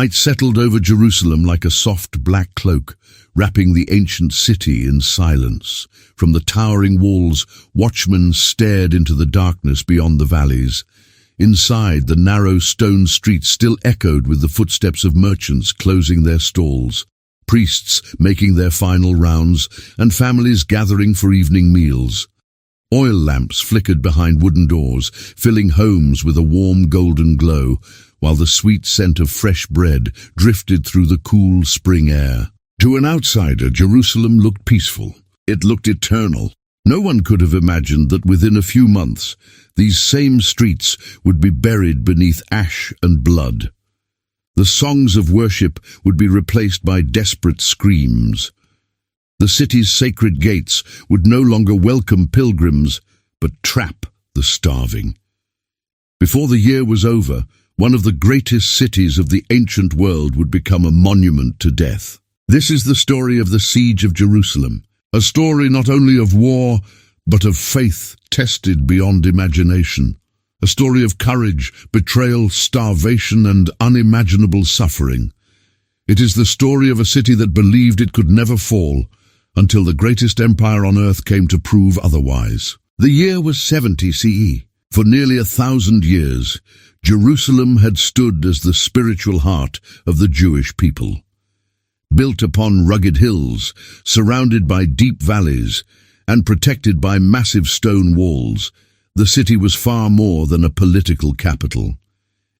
Night settled over Jerusalem like a soft black cloak, wrapping the ancient city in silence. From the towering walls, watchmen stared into the darkness beyond the valleys. Inside, the narrow stone streets still echoed with the footsteps of merchants closing their stalls, priests making their final rounds, and families gathering for evening meals. Oil lamps flickered behind wooden doors, filling homes with a warm golden glow, while the sweet scent of fresh bread drifted through the cool spring air. To an outsider, Jerusalem looked peaceful. It looked eternal. No one could have imagined that within a few months, these same streets would be buried beneath ash and blood. The songs of worship would be replaced by desperate screams. The city's sacred gates would no longer welcome pilgrims, but trap the starving. Before the year was over, one of the greatest cities of the ancient world would become a monument to death. This is the story of the siege of Jerusalem, a story not only of war, but of faith tested beyond imagination. A story of courage, betrayal, starvation, and unimaginable suffering. It is the story of a city that believed it could never fall, until the greatest empire on earth came to prove otherwise. The year was 70 CE. For nearly 1,000 years, Jerusalem had stood as the spiritual heart of the Jewish people. Built upon rugged hills, surrounded by deep valleys, and protected by massive stone walls, the city was far more than a political capital.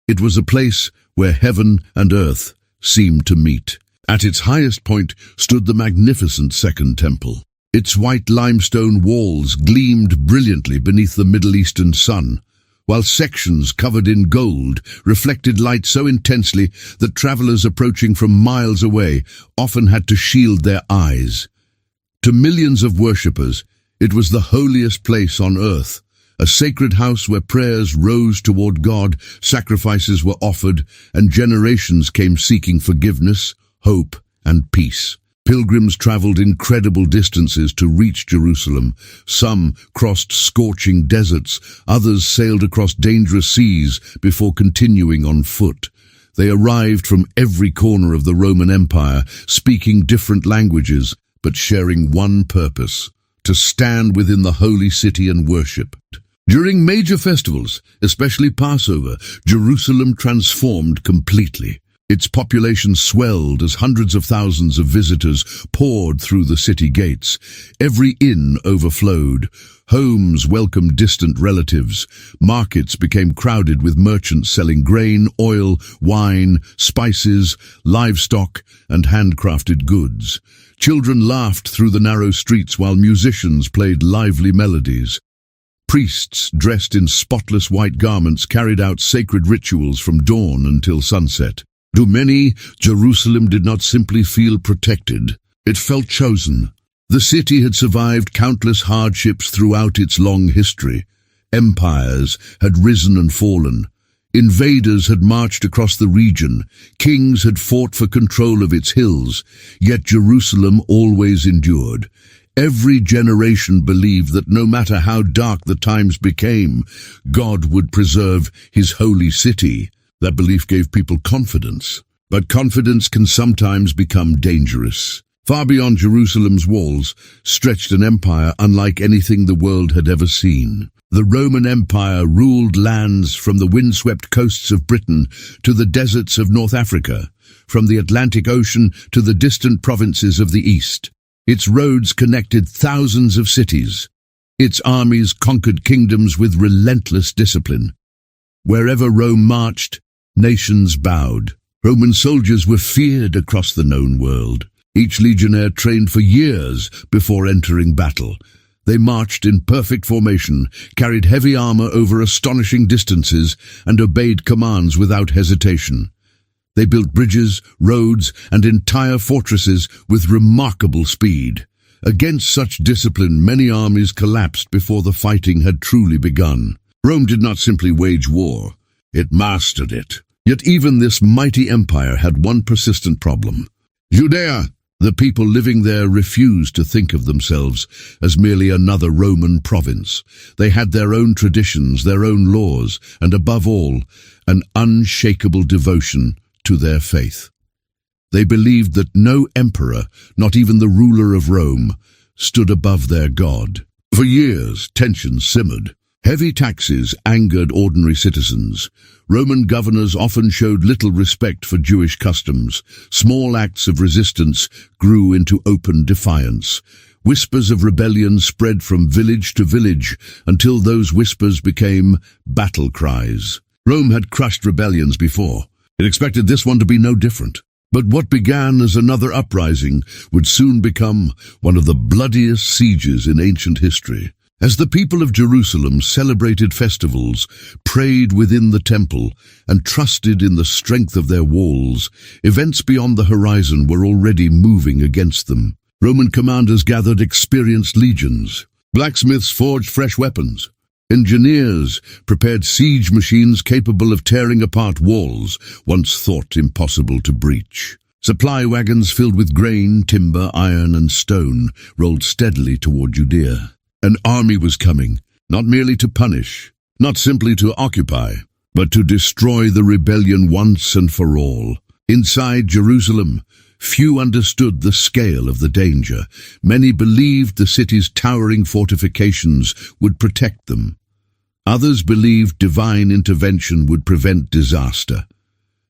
It was a place where heaven and earth seemed to meet. At its highest point stood the magnificent Second Temple. Its white limestone walls gleamed brilliantly beneath the Middle Eastern sun, while sections covered in gold reflected light so intensely that travelers approaching from miles away often had to shield their eyes. To millions of worshippers, it was the holiest place on earth, a sacred house where prayers rose toward God, sacrifices were offered, and generations came seeking forgiveness, hope, and peace. Pilgrims traveled incredible distances to reach Jerusalem. Some crossed scorching deserts, others sailed across dangerous seas before continuing on foot. They arrived from every corner of the Roman Empire, speaking different languages, but sharing one purpose: to stand within the holy city and worship. During major festivals, especially Passover, Jerusalem transformed completely. Its population swelled as hundreds of thousands of visitors poured through the city gates. Every inn overflowed. Homes welcomed distant relatives. Markets became crowded with merchants selling grain, oil, wine, spices, livestock, and handcrafted goods. Children laughed through the narrow streets while musicians played lively melodies. Priests, dressed in spotless white garments, carried out sacred rituals from dawn until sunset. To many, Jerusalem did not simply feel protected. It felt chosen. The city had survived countless hardships throughout its long history. Empires had risen and fallen. Invaders had marched across the region. Kings had fought for control of its hills. Yet Jerusalem always endured. Every generation believed that no matter how dark the times became, God would preserve his holy city. That belief gave people confidence. But confidence can sometimes become dangerous. Far beyond Jerusalem's walls stretched an empire unlike anything the world had ever seen. The Roman Empire ruled lands from the windswept coasts of Britain to the deserts of North Africa, from the Atlantic Ocean to the distant provinces of the East. Its roads connected thousands of cities. Its armies conquered kingdoms with relentless discipline. Wherever Rome marched, nations bowed. Roman soldiers were feared across the known world. Each legionnaire trained for years before entering battle. They marched in perfect formation, carried heavy armor over astonishing distances, and obeyed commands without hesitation. They built bridges, roads, and entire fortresses with remarkable speed. Against such discipline, many armies collapsed before the fighting had truly begun. Rome did not simply wage war, it mastered it. Yet even this mighty empire had one persistent problem. Judea! The people living there refused to think of themselves as merely another Roman province. They had their own traditions, their own laws, and above all, an unshakable devotion to their faith. They believed that no emperor, not even the ruler of Rome, stood above their God. For years, tensions simmered. Heavy taxes angered ordinary citizens. Roman governors often showed little respect for Jewish customs. Small acts of resistance grew into open defiance. Whispers of rebellion spread from village to village until those whispers became battle cries. Rome had crushed rebellions before. It expected this one to be no different. But what began as another uprising would soon become one of the bloodiest sieges in ancient history. As the people of Jerusalem celebrated festivals, prayed within the temple, and trusted in the strength of their walls, events beyond the horizon were already moving against them. Roman commanders gathered experienced legions. Blacksmiths forged fresh weapons. Engineers prepared siege machines capable of tearing apart walls once thought impossible to breach. Supply wagons filled with grain, timber, iron, and stone rolled steadily toward Judea. An army was coming, not merely to punish, not simply to occupy, but to destroy the rebellion once and for all. Inside Jerusalem, few understood the scale of the danger. Many believed the city's towering fortifications would protect them. Others believed divine intervention would prevent disaster.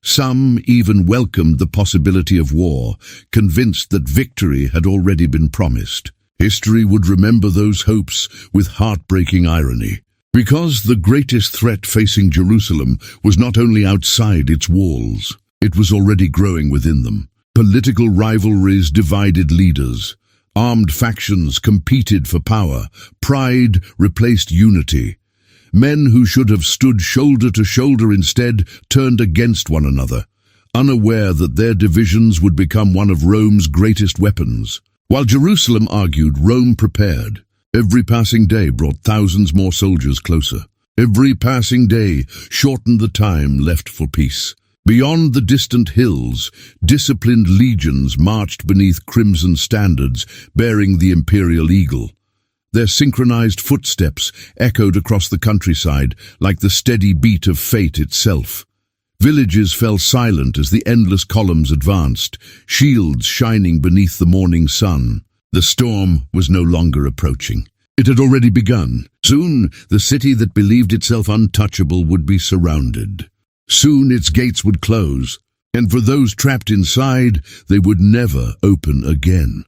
Some even welcomed the possibility of war, convinced that victory had already been promised. History would remember those hopes with heartbreaking irony, because the greatest threat facing Jerusalem was not only outside its walls, it was already growing within them. Political rivalries divided leaders. Armed factions competed for power. Pride replaced unity. Men who should have stood shoulder to shoulder instead turned against one another, unaware that their divisions would become one of Rome's greatest weapons. While Jerusalem argued, Rome prepared. Every passing day brought thousands more soldiers closer. Every passing day shortened the time left for peace. Beyond the distant hills, disciplined legions marched beneath crimson standards, bearing the imperial eagle. Their synchronized footsteps echoed across the countryside like the steady beat of fate itself. Villages fell silent as the endless columns advanced, shields shining beneath the morning sun. The storm was no longer approaching. It had already begun. Soon, the city that believed itself untouchable would be surrounded. Soon its gates would close, and for those trapped inside, they would never open again.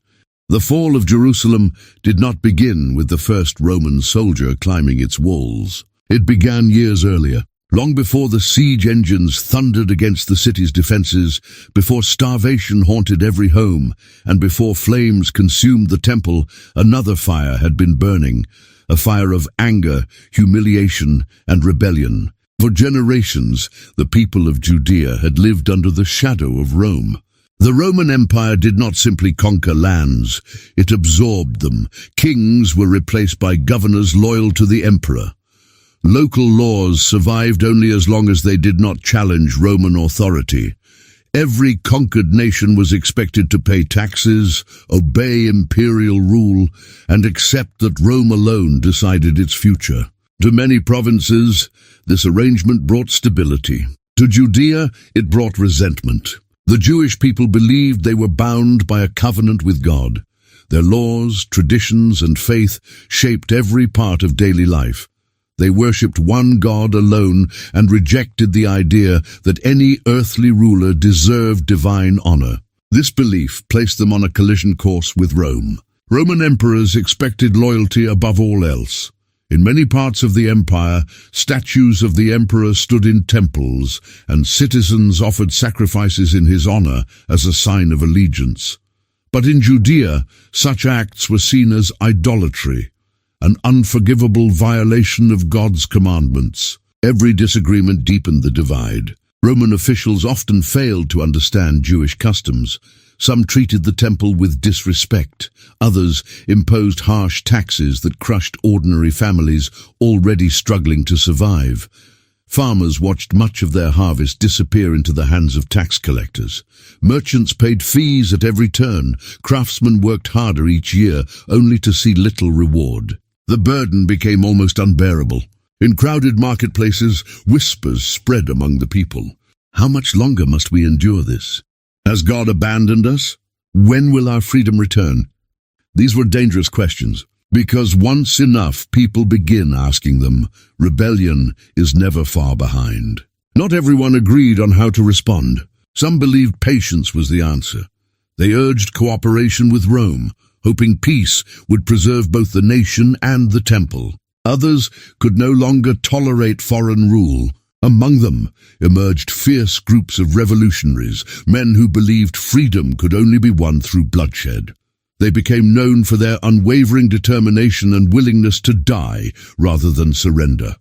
The fall of Jerusalem did not begin with the first Roman soldier climbing its walls. It began years earlier. Long before the siege engines thundered against the city's defenses, before starvation haunted every home, and before flames consumed the temple, another fire had been burning, a fire of anger, humiliation, and rebellion. For generations, the people of Judea had lived under the shadow of Rome. The Roman Empire did not simply conquer lands, it absorbed them. Kings were replaced by governors loyal to the emperor. Local laws survived only as long as they did not challenge Roman authority. Every conquered nation was expected to pay taxes, obey imperial rule, and accept that Rome alone decided its future. To many provinces, this arrangement brought stability. To Judea, it brought resentment. The Jewish people believed they were bound by a covenant with God. Their laws, traditions, and faith shaped every part of daily life. They worshipped one God alone and rejected the idea that any earthly ruler deserved divine honor. This belief placed them on a collision course with Rome. Roman emperors expected loyalty above all else. In many parts of the empire, statues of the emperor stood in temples, and citizens offered sacrifices in his honor as a sign of allegiance. But in Judea, such acts were seen as idolatry, an unforgivable violation of God's commandments. Every disagreement deepened the divide. Roman officials often failed to understand Jewish customs. Some treated the temple with disrespect. Others imposed harsh taxes that crushed ordinary families already struggling to survive. Farmers watched much of their harvest disappear into the hands of tax collectors. Merchants paid fees at every turn. Craftsmen worked harder each year, only to see little reward. The burden became almost unbearable. In crowded marketplaces, whispers spread among the people. How much longer must we endure this? Has God abandoned us? When will our freedom return? These were dangerous questions, because once enough people begin asking them, rebellion is never far behind. Not everyone agreed on how to respond. Some believed patience was the answer. They urged cooperation with Rome, hoping peace would preserve both the nation and the temple. Others could no longer tolerate foreign rule. Among them emerged fierce groups of revolutionaries, men who believed freedom could only be won through bloodshed. They became known for their unwavering determination and willingness to die rather than surrender.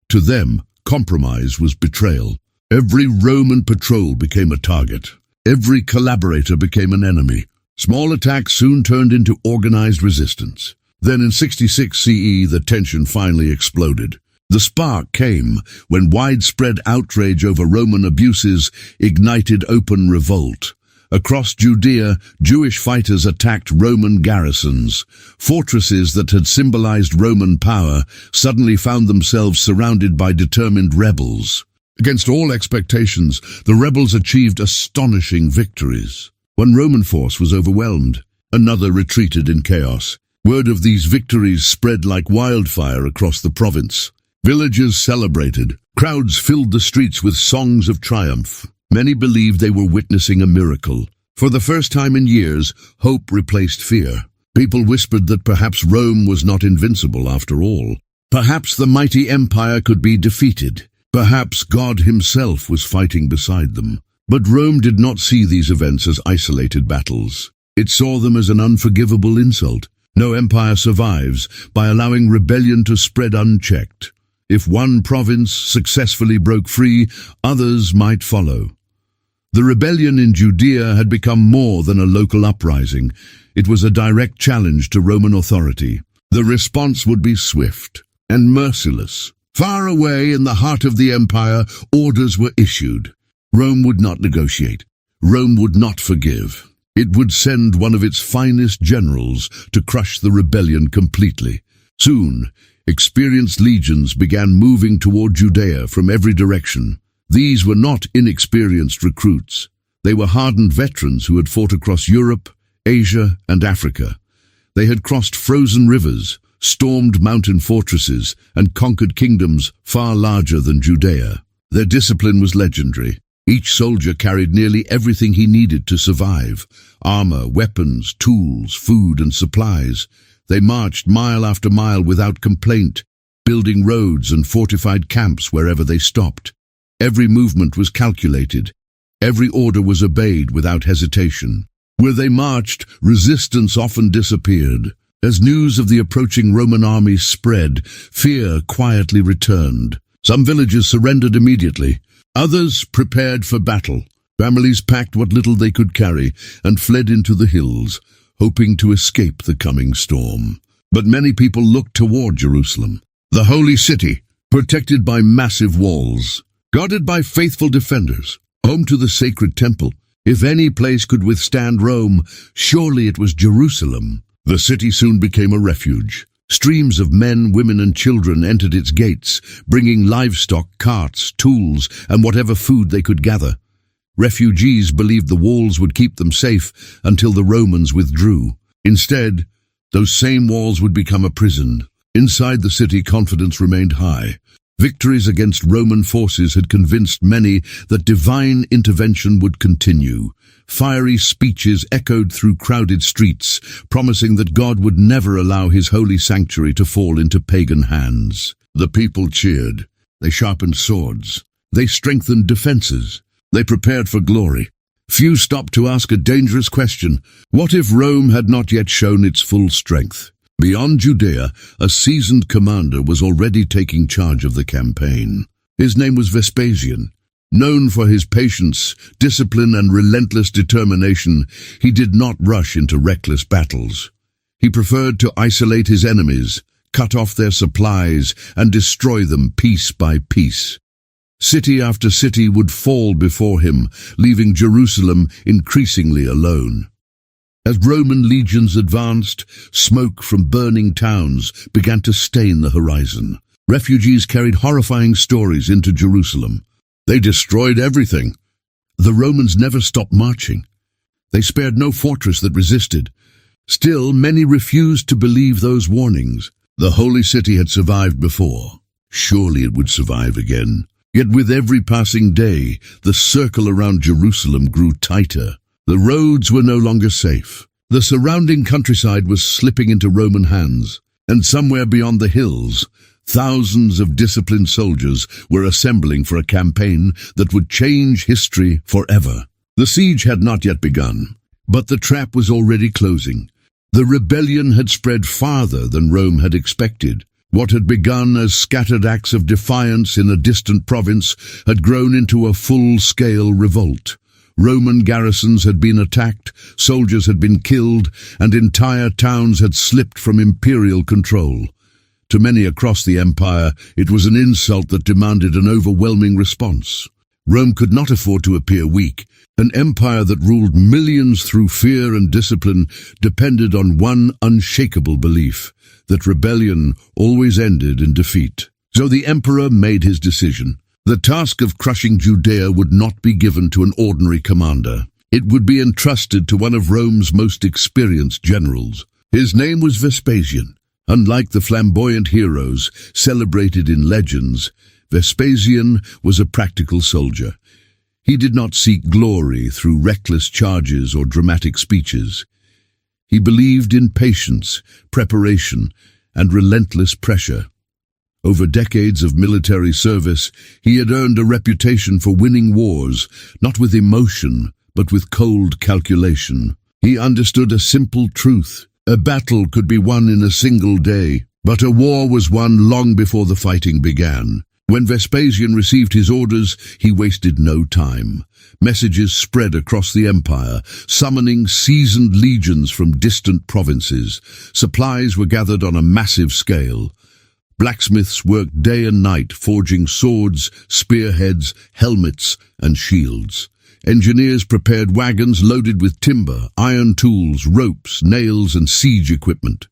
To them, compromise was betrayal. Every Roman patrol became a target. Every collaborator became an enemy. Small attacks soon turned into organized resistance. Then in 66 CE, the tension finally exploded. The spark came when widespread outrage over Roman abuses ignited open revolt. Across Judea, Jewish fighters attacked Roman garrisons. Fortresses that had symbolized Roman power suddenly found themselves surrounded by determined rebels. Against all expectations, the rebels achieved astonishing victories. One Roman force was overwhelmed. Another retreated in chaos. Word of these victories spread like wildfire across the province. Villages celebrated. Crowds filled the streets with songs of triumph. Many believed they were witnessing a miracle. For the first time in years, hope replaced fear. People whispered that perhaps Rome was not invincible after all. Perhaps the mighty empire could be defeated. Perhaps God himself was fighting beside them. But Rome did not see these events as isolated battles. It saw them as an unforgivable insult. No empire survives by allowing rebellion to spread unchecked. If one province successfully broke free, others might follow. The rebellion in Judea had become more than a local uprising. It was a direct challenge to Roman authority. The response would be swift and merciless. Far away in the heart of the empire, orders were issued. Rome would not negotiate. Rome would not forgive. It would send one of its finest generals to crush the rebellion completely. Soon, experienced legions began moving toward Judea from every direction. These were not inexperienced recruits. They were hardened veterans who had fought across Europe, Asia, and Africa. They had crossed frozen rivers, stormed mountain fortresses, and conquered kingdoms far larger than Judea. Their discipline was legendary. Each soldier carried nearly everything he needed to survive: armor, weapons, tools, food, and supplies. They marched mile after mile without complaint, building roads and fortified camps wherever they stopped. Every movement was calculated. Every order was obeyed without hesitation. Where they marched, resistance often disappeared. As news of the approaching Roman army spread, fear quietly returned. Some villages surrendered immediately. Others prepared for battle. Families packed what little they could carry and fled into the hills, hoping to escape the coming storm. But many people looked toward Jerusalem, the holy city, protected by massive walls, guarded by faithful defenders, home to the sacred temple. If any place could withstand Rome, surely it was Jerusalem. The city soon became a refuge. Streams of men, women, and children entered its gates, bringing livestock, carts, tools, and whatever food they could gather. Refugees believed the walls would keep them safe until the Romans withdrew. Instead, those same walls would become a prison. Inside the city, confidence remained high. Victories against Roman forces had convinced many that divine intervention would continue. Fiery speeches echoed through crowded streets, promising that God would never allow his holy sanctuary to fall into pagan hands. The people cheered. They sharpened swords. They strengthened defenses. They prepared for glory. Few stopped to ask a dangerous question. What if Rome had not yet shown its full strength? Beyond Judea, a seasoned commander was already taking charge of the campaign. His name was Vespasian. Known for his patience, discipline, and relentless determination, he did not rush into reckless battles. He preferred to isolate his enemies, cut off their supplies, and destroy them piece by piece. City after city would fall before him, leaving Jerusalem increasingly alone. As Roman legions advanced, smoke from burning towns began to stain the horizon. Refugees carried horrifying stories into Jerusalem. They destroyed everything. The Romans never stopped marching. They spared no fortress that resisted. Still, many refused to believe those warnings. The holy city had survived before. Surely it would survive again. Yet with every passing day, the circle around Jerusalem grew tighter. The roads were no longer safe. The surrounding countryside was slipping into Roman hands, and somewhere beyond the hills, thousands of disciplined soldiers were assembling for a campaign that would change history forever. The siege had not yet begun, but the trap was already closing. The rebellion had spread farther than Rome had expected. What had begun as scattered acts of defiance in a distant province had grown into a full-scale revolt. Roman garrisons had been attacked, soldiers had been killed, and entire towns had slipped from imperial control. To many across the empire, it was an insult that demanded an overwhelming response. Rome could not afford to appear weak. An empire that ruled millions through fear and discipline depended on one unshakable belief, that rebellion always ended in defeat. So the emperor made his decision. The task of crushing Judea would not be given to an ordinary commander. It would be entrusted to one of Rome's most experienced generals. His name was Vespasian. Unlike the flamboyant heroes celebrated in legends, Vespasian was a practical soldier. He did not seek glory through reckless charges or dramatic speeches. He believed in patience, preparation, and relentless pressure. Over decades of military service, he had earned a reputation for winning wars, not with emotion, but with cold calculation. He understood a simple truth. A battle could be won in a single day, but a war was won long before the fighting began. When Vespasian received his orders, he wasted no time. Messages spread across the empire, summoning seasoned legions from distant provinces. Supplies were gathered on a massive scale. Blacksmiths worked day and night, forging swords, spearheads, helmets, and shields. Engineers prepared wagons loaded with timber, iron tools, ropes, nails, and siege equipment.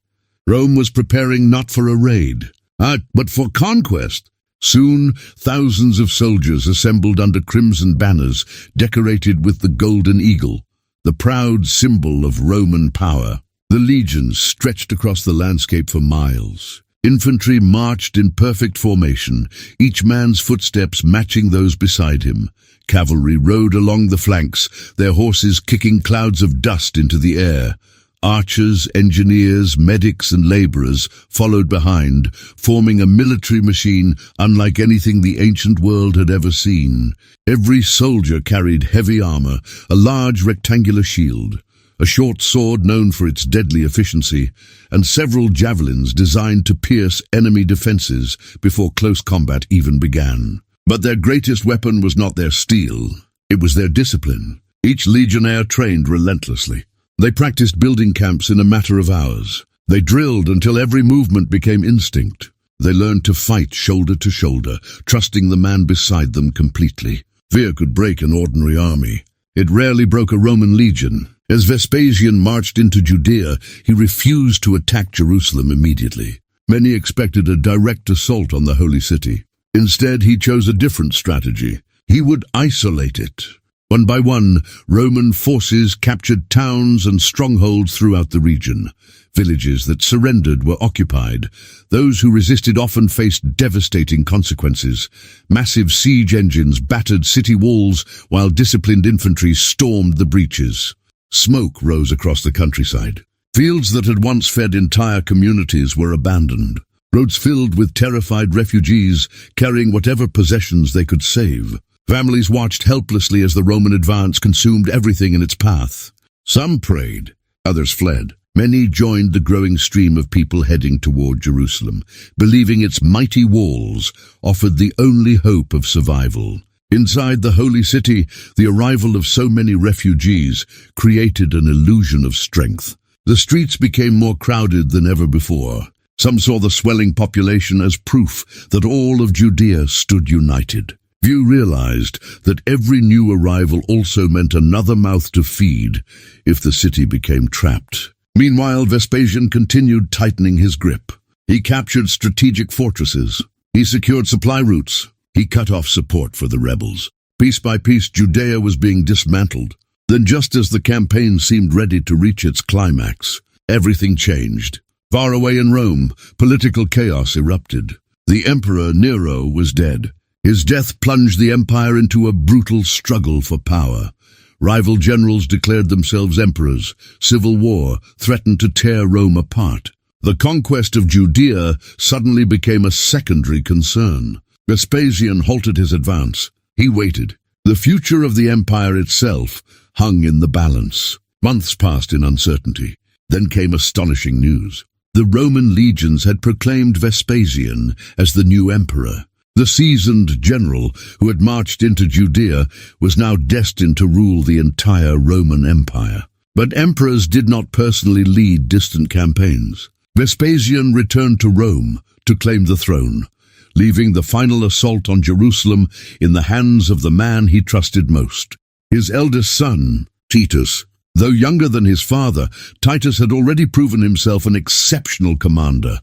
Rome was preparing not for a raid, but for conquest. Soon, thousands of soldiers assembled under crimson banners, decorated with the golden eagle, the proud symbol of Roman power. The legions stretched across the landscape for miles. Infantry marched in perfect formation, each man's footsteps matching those beside him. Cavalry rode along the flanks, their horses kicking clouds of dust into the air. Archers, engineers, medics, and laborers followed behind, forming a military machine unlike anything the ancient world had ever seen. Every soldier carried heavy armor, a large rectangular shield, a short sword known for its deadly efficiency, and several javelins designed to pierce enemy defenses before close combat even began. But their greatest weapon was not their steel, it was their discipline. Each legionnaire trained relentlessly. They practiced building camps in a matter of hours. They drilled until every movement became instinct. They learned to fight shoulder to shoulder, trusting the man beside them completely. Fear could break an ordinary army. It rarely broke a Roman legion. As Vespasian marched into Judea, he refused to attack Jerusalem immediately. Many expected a direct assault on the holy city. Instead, he chose a different strategy. He would isolate it. One by one, Roman forces captured towns and strongholds throughout the region. Villages that surrendered were occupied. Those who resisted often faced devastating consequences. Massive siege engines battered city walls while disciplined infantry stormed the breaches. Smoke rose across the countryside. Fields that had once fed entire communities were abandoned. Roads filled with terrified refugees carrying whatever possessions they could save. Families watched helplessly as the Roman advance consumed everything in its path. Some prayed, others fled. Many joined the growing stream of people heading toward Jerusalem, believing its mighty walls offered the only hope of survival. Inside the holy city, the arrival of so many refugees created an illusion of strength. The streets became more crowded than ever before. Some saw the swelling population as proof that all of Judea stood united. Few realized that every new arrival also meant another mouth to feed if the city became trapped. Meanwhile, Vespasian continued tightening his grip. He captured strategic fortresses. He secured supply routes. He cut off support for the rebels. Piece by piece, Judea was being dismantled. Then, just as the campaign seemed ready to reach its climax, everything changed. Far away in Rome, political chaos erupted. The emperor Nero was dead. His death plunged the empire into a brutal struggle for power. Rival generals declared themselves emperors. Civil war threatened to tear Rome apart. The conquest of Judea suddenly became a secondary concern. Vespasian halted his advance. He waited. The future of the empire itself hung in the balance. Months passed in uncertainty. Then came astonishing news. The Roman legions had proclaimed Vespasian as the new emperor. The seasoned general who had marched into Judea was now destined to rule the entire Roman Empire. But emperors did not personally lead distant campaigns. Vespasian returned to Rome to claim the throne, leaving the final assault on Jerusalem in the hands of the man he trusted most. His eldest son, Titus. Though younger than his father, Titus had already proven himself an exceptional commander.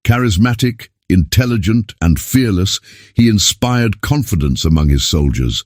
Charismatic, intelligent, and fearless, he inspired confidence among his soldiers.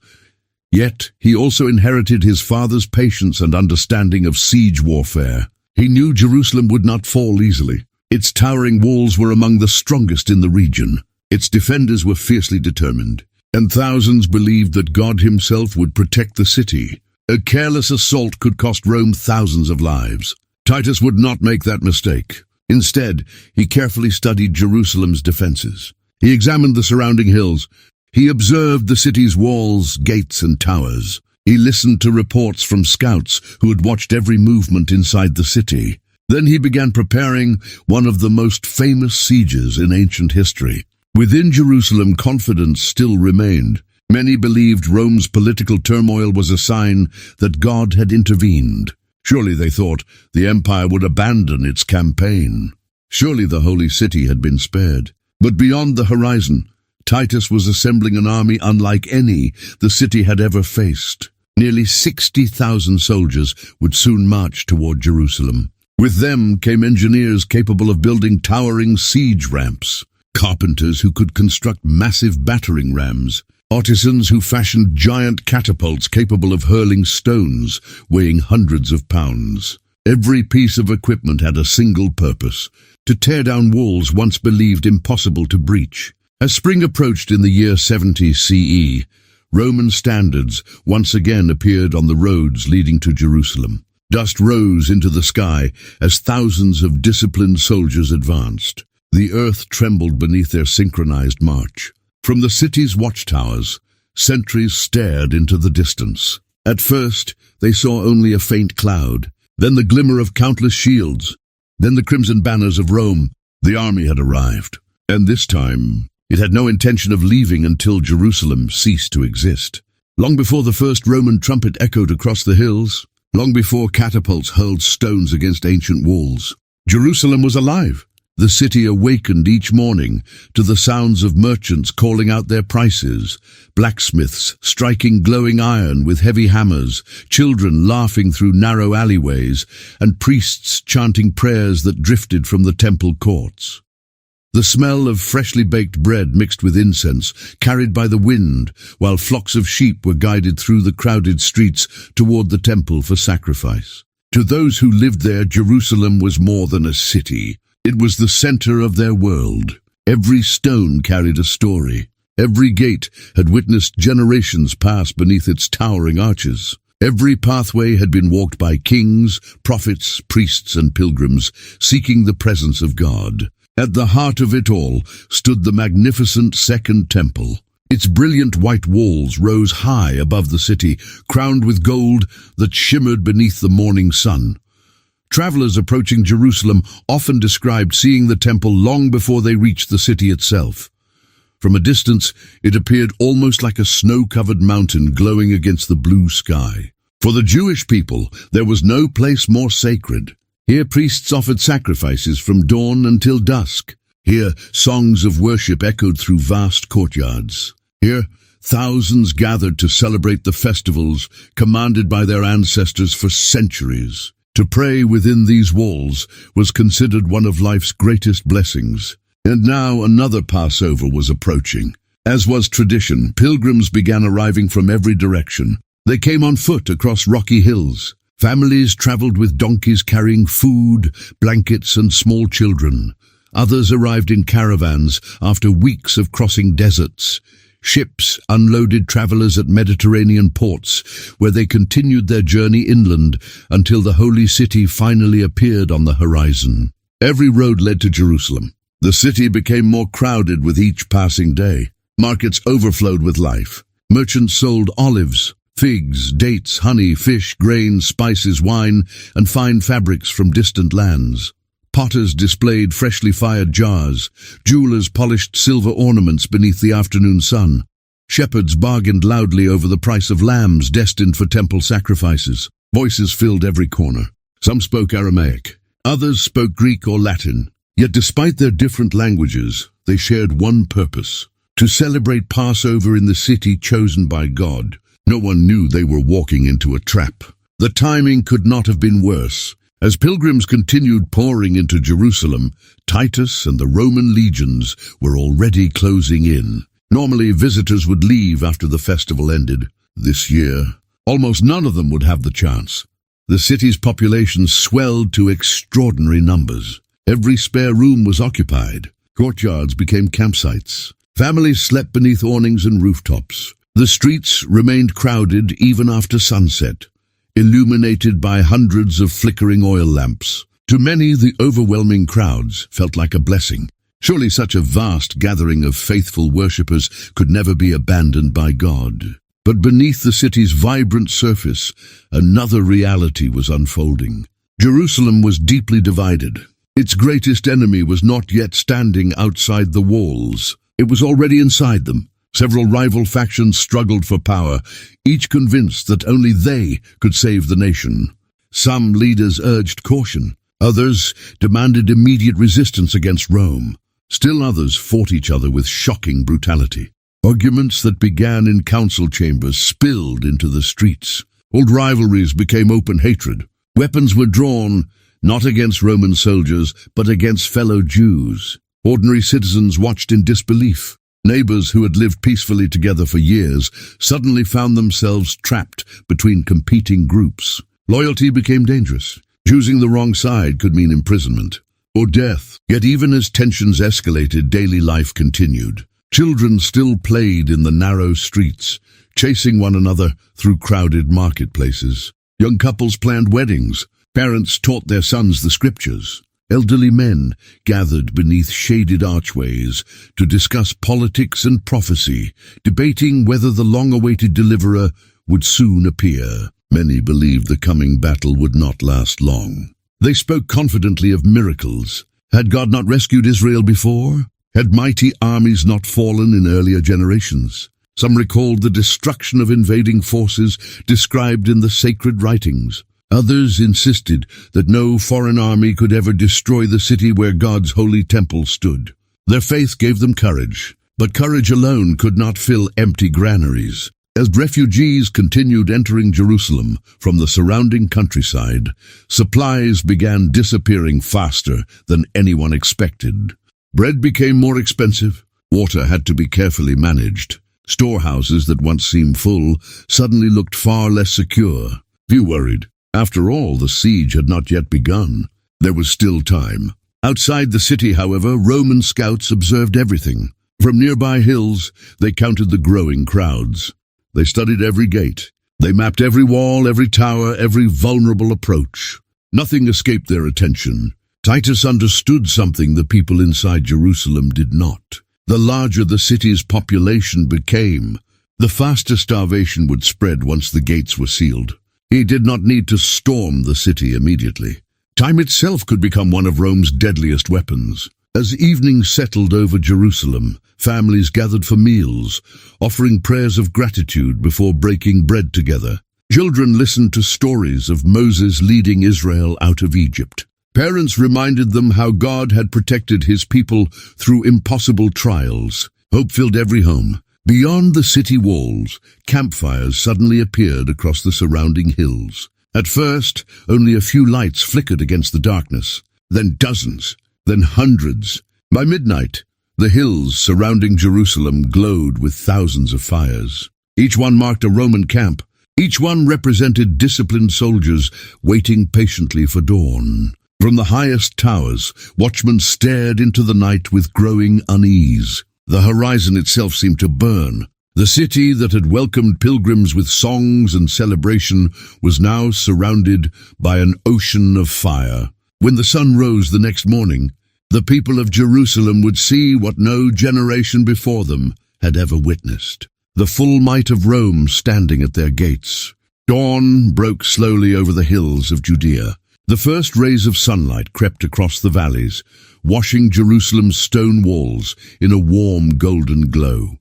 Yet, he also inherited his father's patience and understanding of siege warfare. He knew Jerusalem would not fall easily. Its towering walls were among the strongest in the region. Its defenders were fiercely determined, and thousands believed that God himself would protect the city. A careless assault could cost Rome thousands of lives. Titus would not make that mistake. Instead, he carefully studied Jerusalem's defenses. He examined the surrounding hills. He observed the city's walls, gates, and towers. He listened to reports from scouts who had watched every movement inside the city. Then he began preparing one of the most famous sieges in ancient history. Within Jerusalem, confidence still remained. Many believed Rome's political turmoil was a sign that God had intervened. Surely, they thought, the empire would abandon its campaign. Surely the holy city had been spared. But beyond the horizon, Titus was assembling an army unlike any the city had ever faced. Nearly 60,000 soldiers would soon march toward Jerusalem. With them came engineers capable of building towering siege ramps, carpenters who could construct massive battering rams, artisans who fashioned giant catapults capable of hurling stones weighing hundreds of pounds. Every piece of equipment had a single purpose: to tear down walls once believed impossible to breach. As spring approached in the year 70 CE, Roman standards once again appeared on the roads leading to Jerusalem. Dust rose into the sky as thousands of disciplined soldiers advanced. The earth trembled beneath their synchronized march. From the city's watchtowers, sentries stared into the distance. At first, they saw only a faint cloud, then the glimmer of countless shields, then the crimson banners of Rome. The army had arrived, and this time, it had no intention of leaving until Jerusalem ceased to exist. Long before the first Roman trumpet echoed across the hills, long before catapults hurled stones against ancient walls, Jerusalem was alive. The city awakened each morning to the sounds of merchants calling out their prices, blacksmiths striking glowing iron with heavy hammers, children laughing through narrow alleyways, and priests chanting prayers that drifted from the temple courts. The smell of freshly baked bread mixed with incense, carried by the wind, while flocks of sheep were guided through the crowded streets toward the temple for sacrifice. To those who lived there, Jerusalem was more than a city. It was the center of their world. Every stone carried a story. Every gate had witnessed generations pass beneath its towering arches. Every pathway had been walked by kings, prophets, priests, and pilgrims, seeking the presence of God. At the heart of it all stood the magnificent Second Temple. Its brilliant white walls rose high above the city, crowned with gold that shimmered beneath the morning sun. Travelers approaching Jerusalem often described seeing the temple long before they reached the city itself. From a distance, it appeared almost like a snow-covered mountain glowing against the blue sky. For the Jewish people, there was no place more sacred. Here priests offered sacrifices from dawn until dusk. Here songs of worship echoed through vast courtyards. Here thousands gathered to celebrate the festivals commanded by their ancestors for centuries. To pray within these walls was considered one of life's greatest blessings. And now another Passover was approaching. As was tradition, pilgrims began arriving from every direction. They came on foot across rocky hills. Families traveled with donkeys carrying food, blankets, and small children. Others arrived in caravans after weeks of crossing deserts. Ships unloaded travelers at Mediterranean ports, where they continued their journey inland until the holy city finally appeared on the horizon. Every road led to Jerusalem. The city became more crowded with each passing day. Markets overflowed with life. Merchants sold olives, figs, dates, honey, fish, grain, spices, wine, and fine fabrics from distant lands. Potters displayed freshly fired jars. Jewelers polished silver ornaments beneath the afternoon sun. Shepherds bargained loudly over the price of lambs destined for temple sacrifices. Voices filled every corner. Some spoke Aramaic. Others spoke Greek or Latin. Yet despite their different languages, they shared one purpose: to celebrate Passover in the city chosen by God. No one knew they were walking into a trap. The timing could not have been worse. As pilgrims continued pouring into Jerusalem, Titus and the Roman legions were already closing in. Normally, visitors would leave after the festival ended. This year, almost none of them would have the chance. The city's population swelled to extraordinary numbers. Every spare room was occupied. Courtyards became campsites. Families slept beneath awnings and rooftops. The streets remained crowded even after sunset, illuminated by hundreds of flickering oil lamps. To many, the overwhelming crowds felt like a blessing. Surely such a vast gathering of faithful worshippers could never be abandoned by God. But beneath the city's vibrant surface, another reality was unfolding. Jerusalem was deeply divided. Its greatest enemy was not yet standing outside the walls. It was already inside them. Several rival factions struggled for power, each convinced that only they could save the nation. Some leaders urged caution. Others demanded immediate resistance against Rome. Still others fought each other with shocking brutality. Arguments that began in council chambers spilled into the streets. Old rivalries became open hatred. Weapons were drawn, not against Roman soldiers, but against fellow Jews. Ordinary citizens watched in disbelief. Neighbors who had lived peacefully together for years suddenly found themselves trapped between competing groups. Loyalty became dangerous. Choosing the wrong side could mean imprisonment or death. Yet even as tensions escalated, daily life continued. Children still played in the narrow streets, chasing one another through crowded marketplaces. Young couples planned weddings. Parents taught their sons the scriptures. Elderly men gathered beneath shaded archways to discuss politics and prophecy, debating whether the long-awaited deliverer would soon appear. Many believed the coming battle would not last long. They spoke confidently of miracles. Had God not rescued Israel before? Had mighty armies not fallen in earlier generations? Some recalled the destruction of invading forces described in the sacred writings. Others insisted that no foreign army could ever destroy the city where God's holy temple stood. Their faith gave them courage, but courage alone could not fill empty granaries. As refugees continued entering Jerusalem from the surrounding countryside, supplies began disappearing faster than anyone expected. Bread became more expensive. Water had to be carefully managed. Storehouses that once seemed full suddenly looked far less secure. Few worried. After all, the siege had not yet begun. There was still time. Outside the city, however, Roman scouts observed everything. From nearby hills, they counted the growing crowds. They studied every gate. They mapped every wall, every tower, every vulnerable approach. Nothing escaped their attention. Titus understood something the people inside Jerusalem did not. The larger the city's population became, the faster starvation would spread once the gates were sealed. He did not need to storm the city immediately. Time itself could become one of Rome's deadliest weapons. As evening settled over Jerusalem, families gathered for meals, offering prayers of gratitude before breaking bread together. Children listened to stories of Moses leading Israel out of Egypt. Parents reminded them how God had protected his people through impossible trials. Hope filled every home. Beyond the city walls, campfires suddenly appeared across the surrounding hills. At first, only a few lights flickered against the darkness, then dozens, then hundreds. By midnight, The hills surrounding Jerusalem glowed with thousands of fires. Each one marked a Roman camp. Each one represented disciplined soldiers waiting patiently for dawn. From the highest towers, watchmen stared into the night with growing unease. The horizon itself seemed to burn. The city that had welcomed pilgrims with songs and celebration was now surrounded by an ocean of fire. When the sun rose the next morning, the people of Jerusalem would see what no generation before them had ever witnessed. The full might of Rome standing at their gates. Dawn broke slowly over the hills of Judea. The first rays of sunlight crept across the valleys, washing Jerusalem's stone walls in a warm golden glow.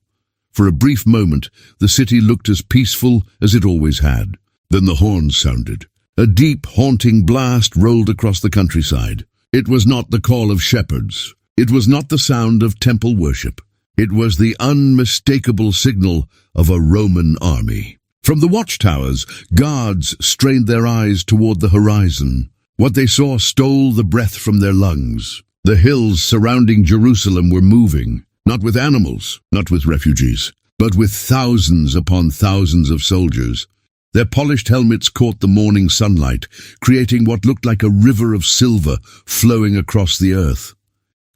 For a brief moment, the city looked as peaceful as it always had. Then the horns sounded. A deep, haunting blast rolled across the countryside. It was not the call of shepherds. It was not the sound of temple worship. It was the unmistakable signal of a Roman army. From the watchtowers, guards strained their eyes toward the horizon. What they saw stole the breath from their lungs. The hills surrounding Jerusalem were moving, not with animals, not with refugees, but with thousands upon thousands of soldiers. Their polished helmets caught the morning sunlight, creating what looked like a river of silver flowing across the earth.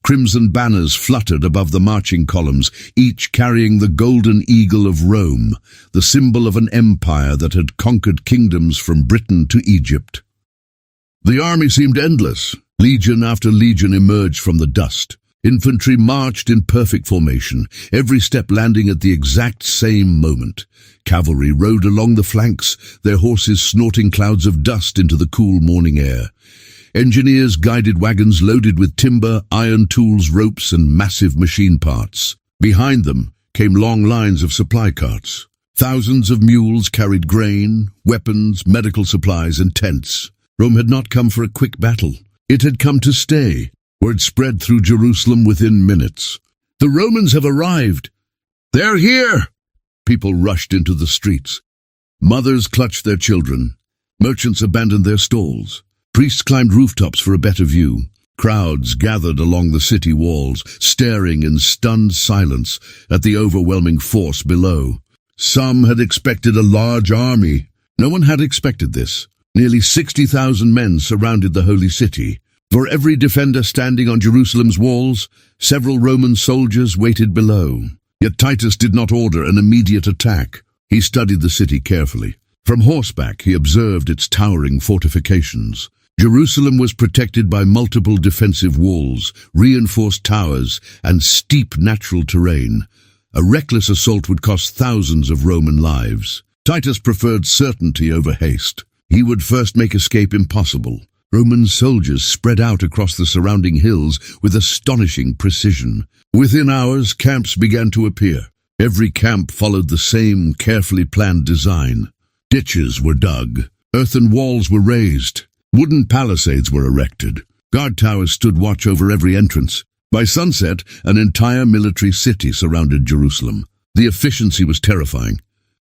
Crimson banners fluttered above the marching columns, each carrying the golden eagle of Rome, the symbol of an empire that had conquered kingdoms from Britain to Egypt. The army seemed endless. Legion after legion emerged from the dust. Infantry marched in perfect formation, every step landing at the exact same moment. Cavalry rode along the flanks, their horses snorting clouds of dust into the cool morning air. Engineers guided wagons loaded with timber, iron tools, ropes, and massive machine parts. Behind them came long lines of supply carts. Thousands of mules carried grain, weapons, medical supplies, and tents. Rome had not come for a quick battle. It had come to stay. Word spread through Jerusalem within minutes. "The Romans have arrived! They're here!" People rushed into the streets. Mothers clutched their children. Merchants abandoned their stalls. Priests climbed rooftops for a better view. Crowds gathered along the city walls, staring in stunned silence at the overwhelming force below. Some had expected a large army. No one had expected this. Nearly 60,000 men surrounded the holy city. For every defender standing on Jerusalem's walls, several Roman soldiers waited below. Yet Titus did not order an immediate attack. He studied the city carefully. From horseback, he observed its towering fortifications. Jerusalem was protected by multiple defensive walls, reinforced towers, and steep natural terrain. A reckless assault would cost thousands of Roman lives. Titus preferred certainty over haste. He would first make escape impossible. Roman soldiers spread out across the surrounding hills with astonishing precision. Within hours, camps began to appear. Every camp followed the same carefully planned design. Ditches were dug. Earthen walls were raised. Wooden palisades were erected. Guard towers stood watch over every entrance. By sunset, an entire military city surrounded Jerusalem. The efficiency was terrifying.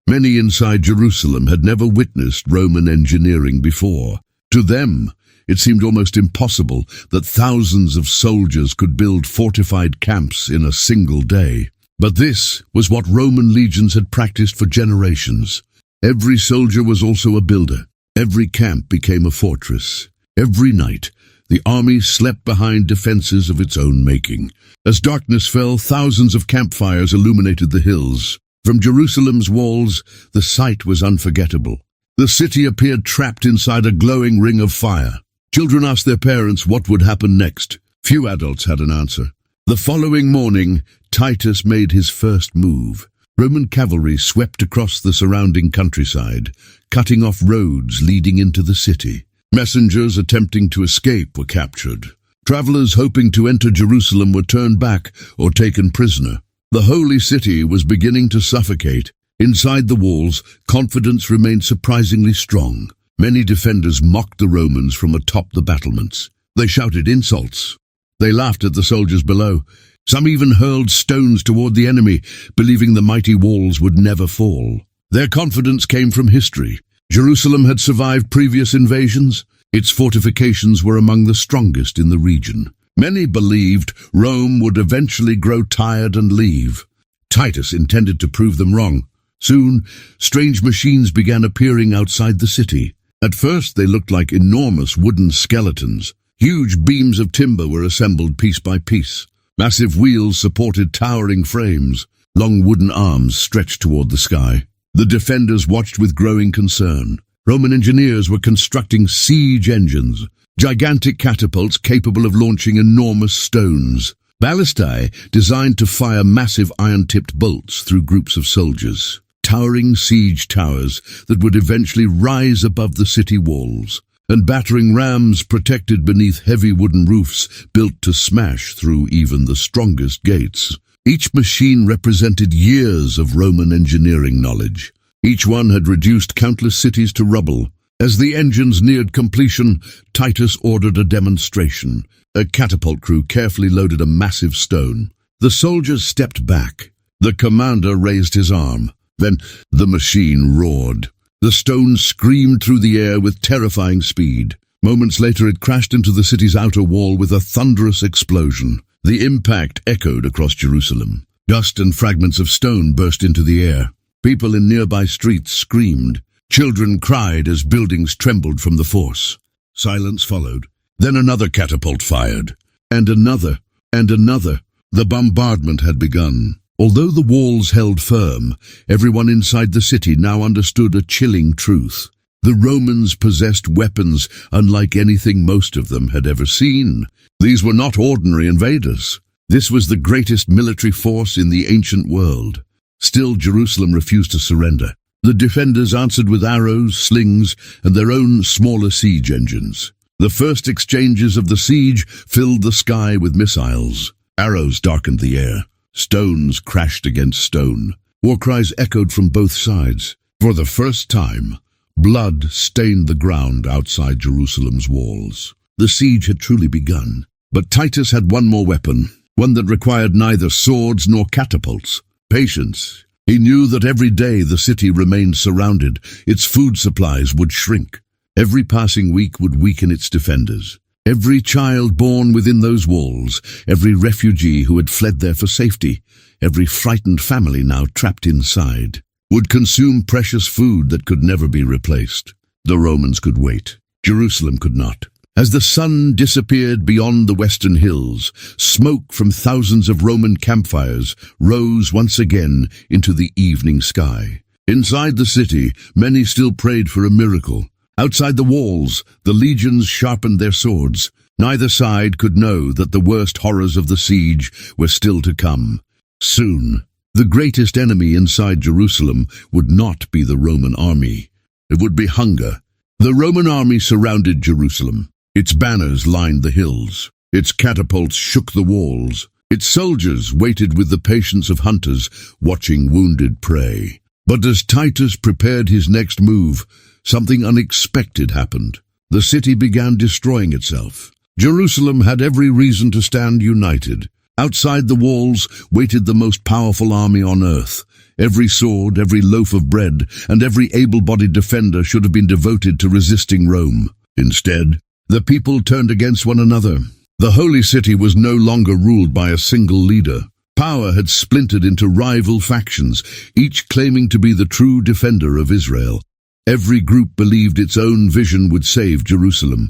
Many inside Jerusalem had never witnessed Roman engineering before. To them, it seemed almost impossible that thousands of soldiers could build fortified camps in a single day. But this was what Roman legions had practiced for generations. Every soldier was also a builder. Every camp became a fortress. Every night, the army slept behind defenses of its own making. As darkness fell, thousands of campfires illuminated the hills. From Jerusalem's walls, the sight was unforgettable. The city appeared trapped inside a glowing ring of fire. Children asked their parents what would happen next. Few adults had an answer. The following morning, Titus made his first move. Roman cavalry swept across the surrounding countryside, cutting off roads leading into the city. Messengers attempting to escape were captured. Travelers hoping to enter Jerusalem were turned back or taken prisoner. The holy city was beginning to suffocate. Inside the walls, confidence remained surprisingly strong. Many defenders mocked the Romans from atop the battlements. They shouted insults. They laughed at the soldiers below. Some even hurled stones toward the enemy, believing the mighty walls would never fall. Their confidence came from history. Jerusalem had survived previous invasions. Its fortifications were among the strongest in the region. Many believed Rome would eventually grow tired and leave. Titus intended to prove them wrong. Soon, strange machines began appearing outside the city. At first, they looked like enormous wooden skeletons. Huge beams of timber were assembled piece by piece. Massive wheels supported towering frames. Long wooden arms stretched toward the sky. The defenders watched with growing concern. Roman engineers were constructing siege engines, gigantic catapults capable of launching enormous stones. Ballistae designed to fire massive iron-tipped bolts through groups of soldiers. Towering siege towers that would eventually rise above the city walls, and battering rams protected beneath heavy wooden roofs built to smash through even the strongest gates. Each machine represented years of Roman engineering knowledge. Each one had reduced countless cities to rubble. As the engines neared completion, Titus ordered a demonstration. A catapult crew carefully loaded a massive stone. The soldiers stepped back. The commander raised his arm. Then the machine roared. The stone screamed through the air with terrifying speed. Moments later, it crashed into the city's outer wall with a thunderous explosion. The impact echoed across Jerusalem. Dust and fragments of stone burst into the air. People in nearby streets screamed. Children cried as buildings trembled from the force. Silence followed. Then another catapult fired. And another. And another. The bombardment had begun. Although the walls held firm, everyone inside the city now understood a chilling truth. The Romans possessed weapons unlike anything most of them had ever seen. These were not ordinary invaders. This was the greatest military force in the ancient world. Still, Jerusalem refused to surrender. The defenders answered with arrows, slings, and their own smaller siege engines. The first exchanges of the siege filled the sky with missiles. Arrows darkened the air. Stones crashed against stone. War cries echoed from both sides. For the first time, blood stained the ground outside Jerusalem's walls. The siege had truly begun. But Titus had one more weapon, one that required neither swords nor catapults. Patience. He knew that every day the city remained surrounded, its food supplies would shrink. Every passing week would weaken its defenders. Every child born within those walls, every refugee who had fled there for safety, every frightened family now trapped inside, would consume precious food that could never be replaced. The Romans could wait. Jerusalem could not. As the sun disappeared beyond the western hills, smoke from thousands of Roman campfires rose once again into the evening sky. Inside the city, many still prayed for a miracle. Outside the walls, the legions sharpened their swords. Neither side could know that the worst horrors of the siege were still to come. Soon, the greatest enemy inside Jerusalem would not be the Roman army. It would be hunger. The Roman army surrounded Jerusalem. Its banners lined the hills. Its catapults shook the walls. Its soldiers waited with the patience of hunters, watching wounded prey. But as Titus prepared his next move, something unexpected happened. The city began destroying itself. Jerusalem had every reason to stand united. Outside the walls waited the most powerful army on earth. Every sword, every loaf of bread, and every able-bodied defender should have been devoted to resisting Rome. Instead, the people turned against one another. The holy city was no longer ruled by a single leader. Power had splintered into rival factions, each claiming to be the true defender of Israel. Every group believed its own vision would save Jerusalem.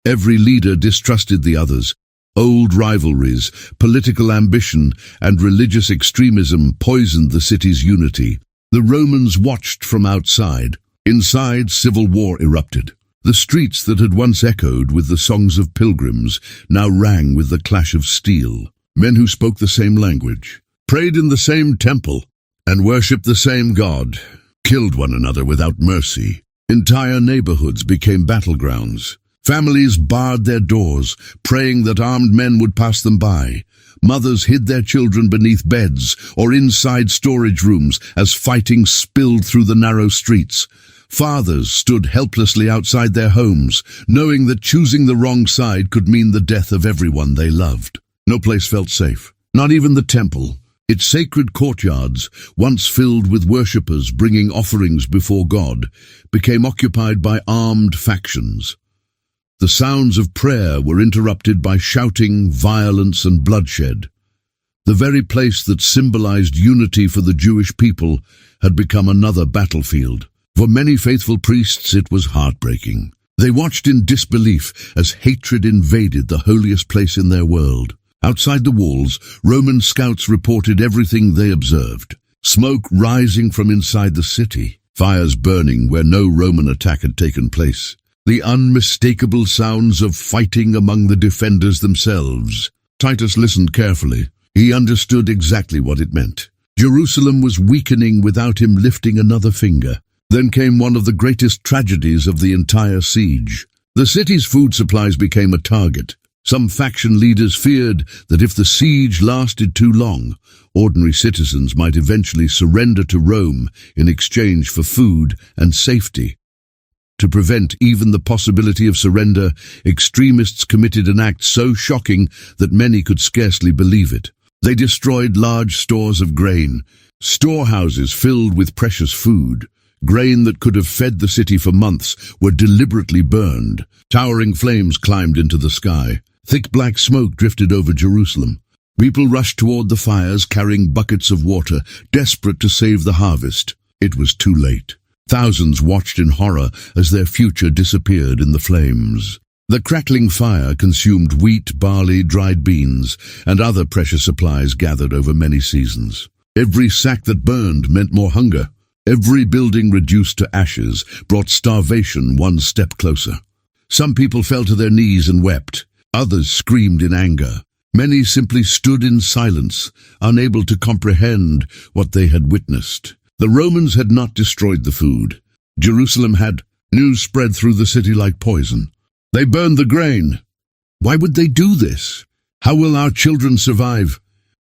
Every leader distrusted the others. Old rivalries, political ambition, and religious extremism poisoned the city's unity. The Romans watched from outside. Inside, civil war erupted. The streets that had once echoed with the songs of pilgrims now rang with the clash of steel. Men who spoke the same language, prayed in the same temple, and worshipped the same God, killed one another without mercy. Entire neighborhoods became battlegrounds. Families barred their doors, praying that armed men would pass them by. Mothers hid their children beneath beds or inside storage rooms as fighting spilled through the narrow streets. Fathers stood helplessly outside their homes, knowing that choosing the wrong side could mean the death of everyone they loved. No place felt safe, not even the temple. Its sacred courtyards, once filled with worshippers bringing offerings before God, became occupied by armed factions. The sounds of prayer were interrupted by shouting, violence, and bloodshed. The very place that symbolized unity for the Jewish people had become another battlefield. For many faithful priests, it was heartbreaking. They watched in disbelief as hatred invaded the holiest place in their world. Outside the walls, Roman scouts reported everything they observed. Smoke rising from inside the city, fires burning where no Roman attack had taken place. The unmistakable sounds of fighting among the defenders themselves. Titus listened carefully. He understood exactly what it meant. Jerusalem was weakening without him lifting another finger. Then came one of the greatest tragedies of the entire siege. The city's food supplies became a target. Some faction leaders feared that if the siege lasted too long, ordinary citizens might eventually surrender to Rome in exchange for food and safety. To prevent even the possibility of surrender, extremists committed an act so shocking that many could scarcely believe it. They destroyed large stores of grain, storehouses filled with precious food. Grain that could have fed the city for months were deliberately burned. Towering flames climbed into the sky. Thick black smoke drifted over Jerusalem. People rushed toward the fires carrying buckets of water, desperate to save the harvest. It was too late. Thousands watched in horror as their future disappeared in the flames. The crackling fire consumed wheat, barley, dried beans, and other precious supplies gathered over many seasons. Every sack that burned meant more hunger. Every building reduced to ashes brought starvation one step closer. Some people fell to their knees and wept. Others screamed in anger. Many simply stood in silence, unable to comprehend what they had witnessed. The Romans had not destroyed the food. Jerusalem had. News spread through the city like poison. They burned the grain. Why would they do this? How will our children survive?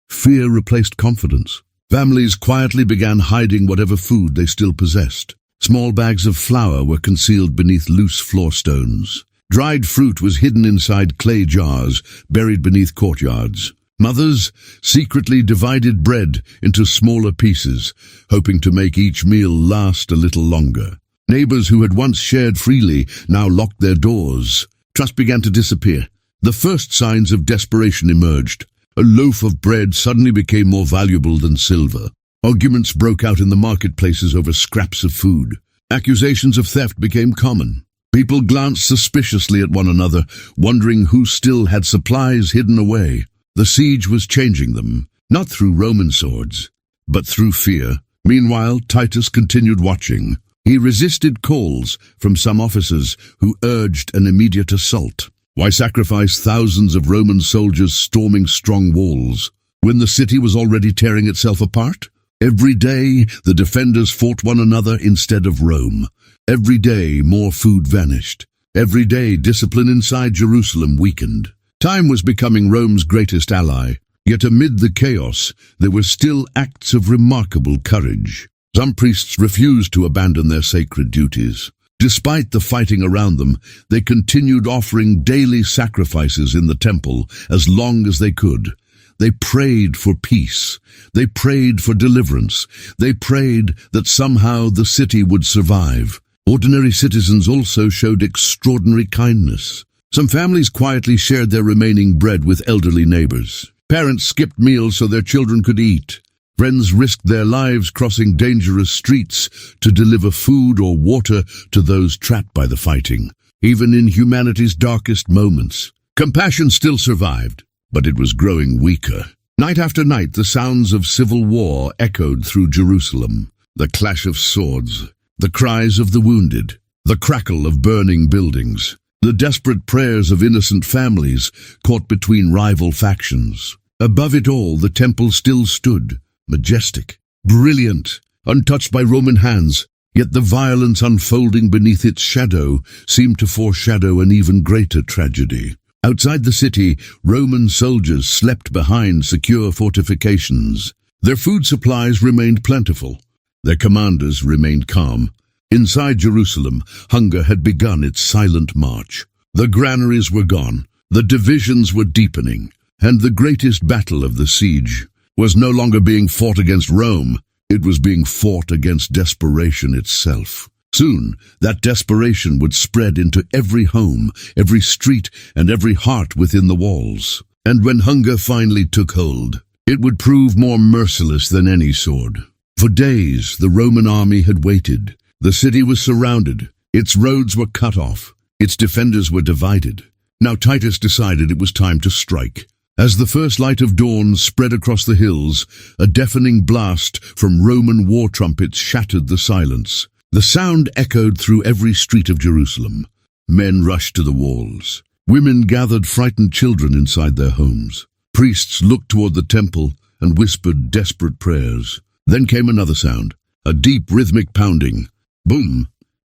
Fear replaced confidence. Families quietly began hiding whatever food they still possessed. Small bags of flour were concealed beneath loose floor stones. Dried fruit was hidden inside clay jars, buried beneath courtyards. Mothers secretly divided bread into smaller pieces, hoping to make each meal last a little longer. Neighbors who had once shared freely now locked their doors. Trust began to disappear. The first signs of desperation emerged. A loaf of bread suddenly became more valuable than silver. Arguments broke out in the marketplaces over scraps of food. Accusations of theft became common. People glanced suspiciously at one another, wondering who still had supplies hidden away. The siege was changing them, not through Roman swords, but through fear. Meanwhile, Titus continued watching. He resisted calls from some officers who urged an immediate assault. Why sacrifice thousands of Roman soldiers storming strong walls when the city was already tearing itself apart? Every day, the defenders fought one another instead of Rome. Every day, more food vanished. Every day, discipline inside Jerusalem weakened. Time was becoming Rome's greatest ally. Yet amid the chaos, there were still acts of remarkable courage. Some priests refused to abandon their sacred duties. Despite the fighting around them, they continued offering daily sacrifices in the temple as long as they could. They prayed for peace. They prayed for deliverance. They prayed that somehow the city would survive. Ordinary citizens also showed extraordinary kindness. Some families quietly shared their remaining bread with elderly neighbors. Parents skipped meals so their children could eat. Friends risked their lives crossing dangerous streets to deliver food or water to those trapped by the fighting. Even in humanity's darkest moments, compassion still survived, but it was growing weaker. Night after night, the sounds of civil war echoed through Jerusalem. The clash of swords, the cries of the wounded, the crackle of burning buildings, the desperate prayers of innocent families caught between rival factions. Above it all, the temple still stood, majestic, brilliant, untouched by Roman hands, yet the violence unfolding beneath its shadow seemed to foreshadow an even greater tragedy. Outside the city, Roman soldiers slept behind secure fortifications. Their food supplies remained plentiful. Their commanders remained calm. Inside Jerusalem, hunger had begun its silent march. The granaries were gone, the divisions were deepening, and the greatest battle of the siege was no longer being fought against Rome, it was being fought against desperation itself. Soon, that desperation would spread into every home, every street, and every heart within the walls. And when hunger finally took hold, it would prove more merciless than any sword. For days, the Roman army had waited. The city was surrounded. Its roads were cut off. Its defenders were divided. Now Titus decided it was time to strike. As the first light of dawn spread across the hills, a deafening blast from Roman war trumpets shattered the silence. The sound echoed through every street of Jerusalem. Men rushed to the walls. Women gathered frightened children inside their homes. Priests looked toward the temple and whispered desperate prayers. Then came another sound, a deep rhythmic pounding. Boom,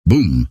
boom,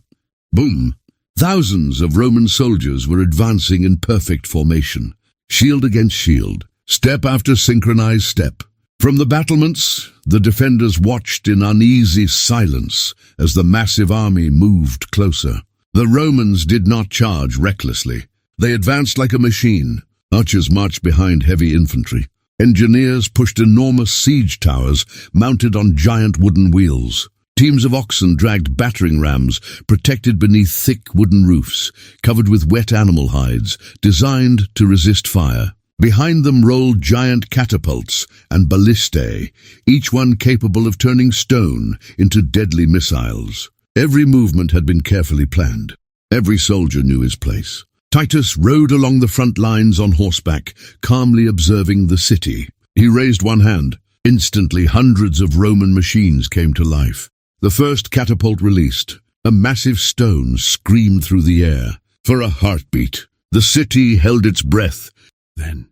boom. Thousands of Roman soldiers were advancing in perfect formation, shield against shield, step after synchronized step. From the battlements, the defenders watched in uneasy silence as the massive army moved closer. The Romans did not charge recklessly. They advanced like a machine. Archers marched behind heavy infantry. Engineers pushed enormous siege towers mounted on giant wooden wheels. Teams of oxen dragged battering rams protected beneath thick wooden roofs, covered with wet animal hides, designed to resist fire. Behind them rolled giant catapults and ballistae, each one capable of turning stone into deadly missiles. Every movement had been carefully planned. Every soldier knew his place. Titus rode along the front lines on horseback, calmly observing the city. He raised one hand. Instantly, hundreds of Roman machines came to life. The first catapult released. A massive stone screamed through the air. For a heartbeat, the city held its breath. Then,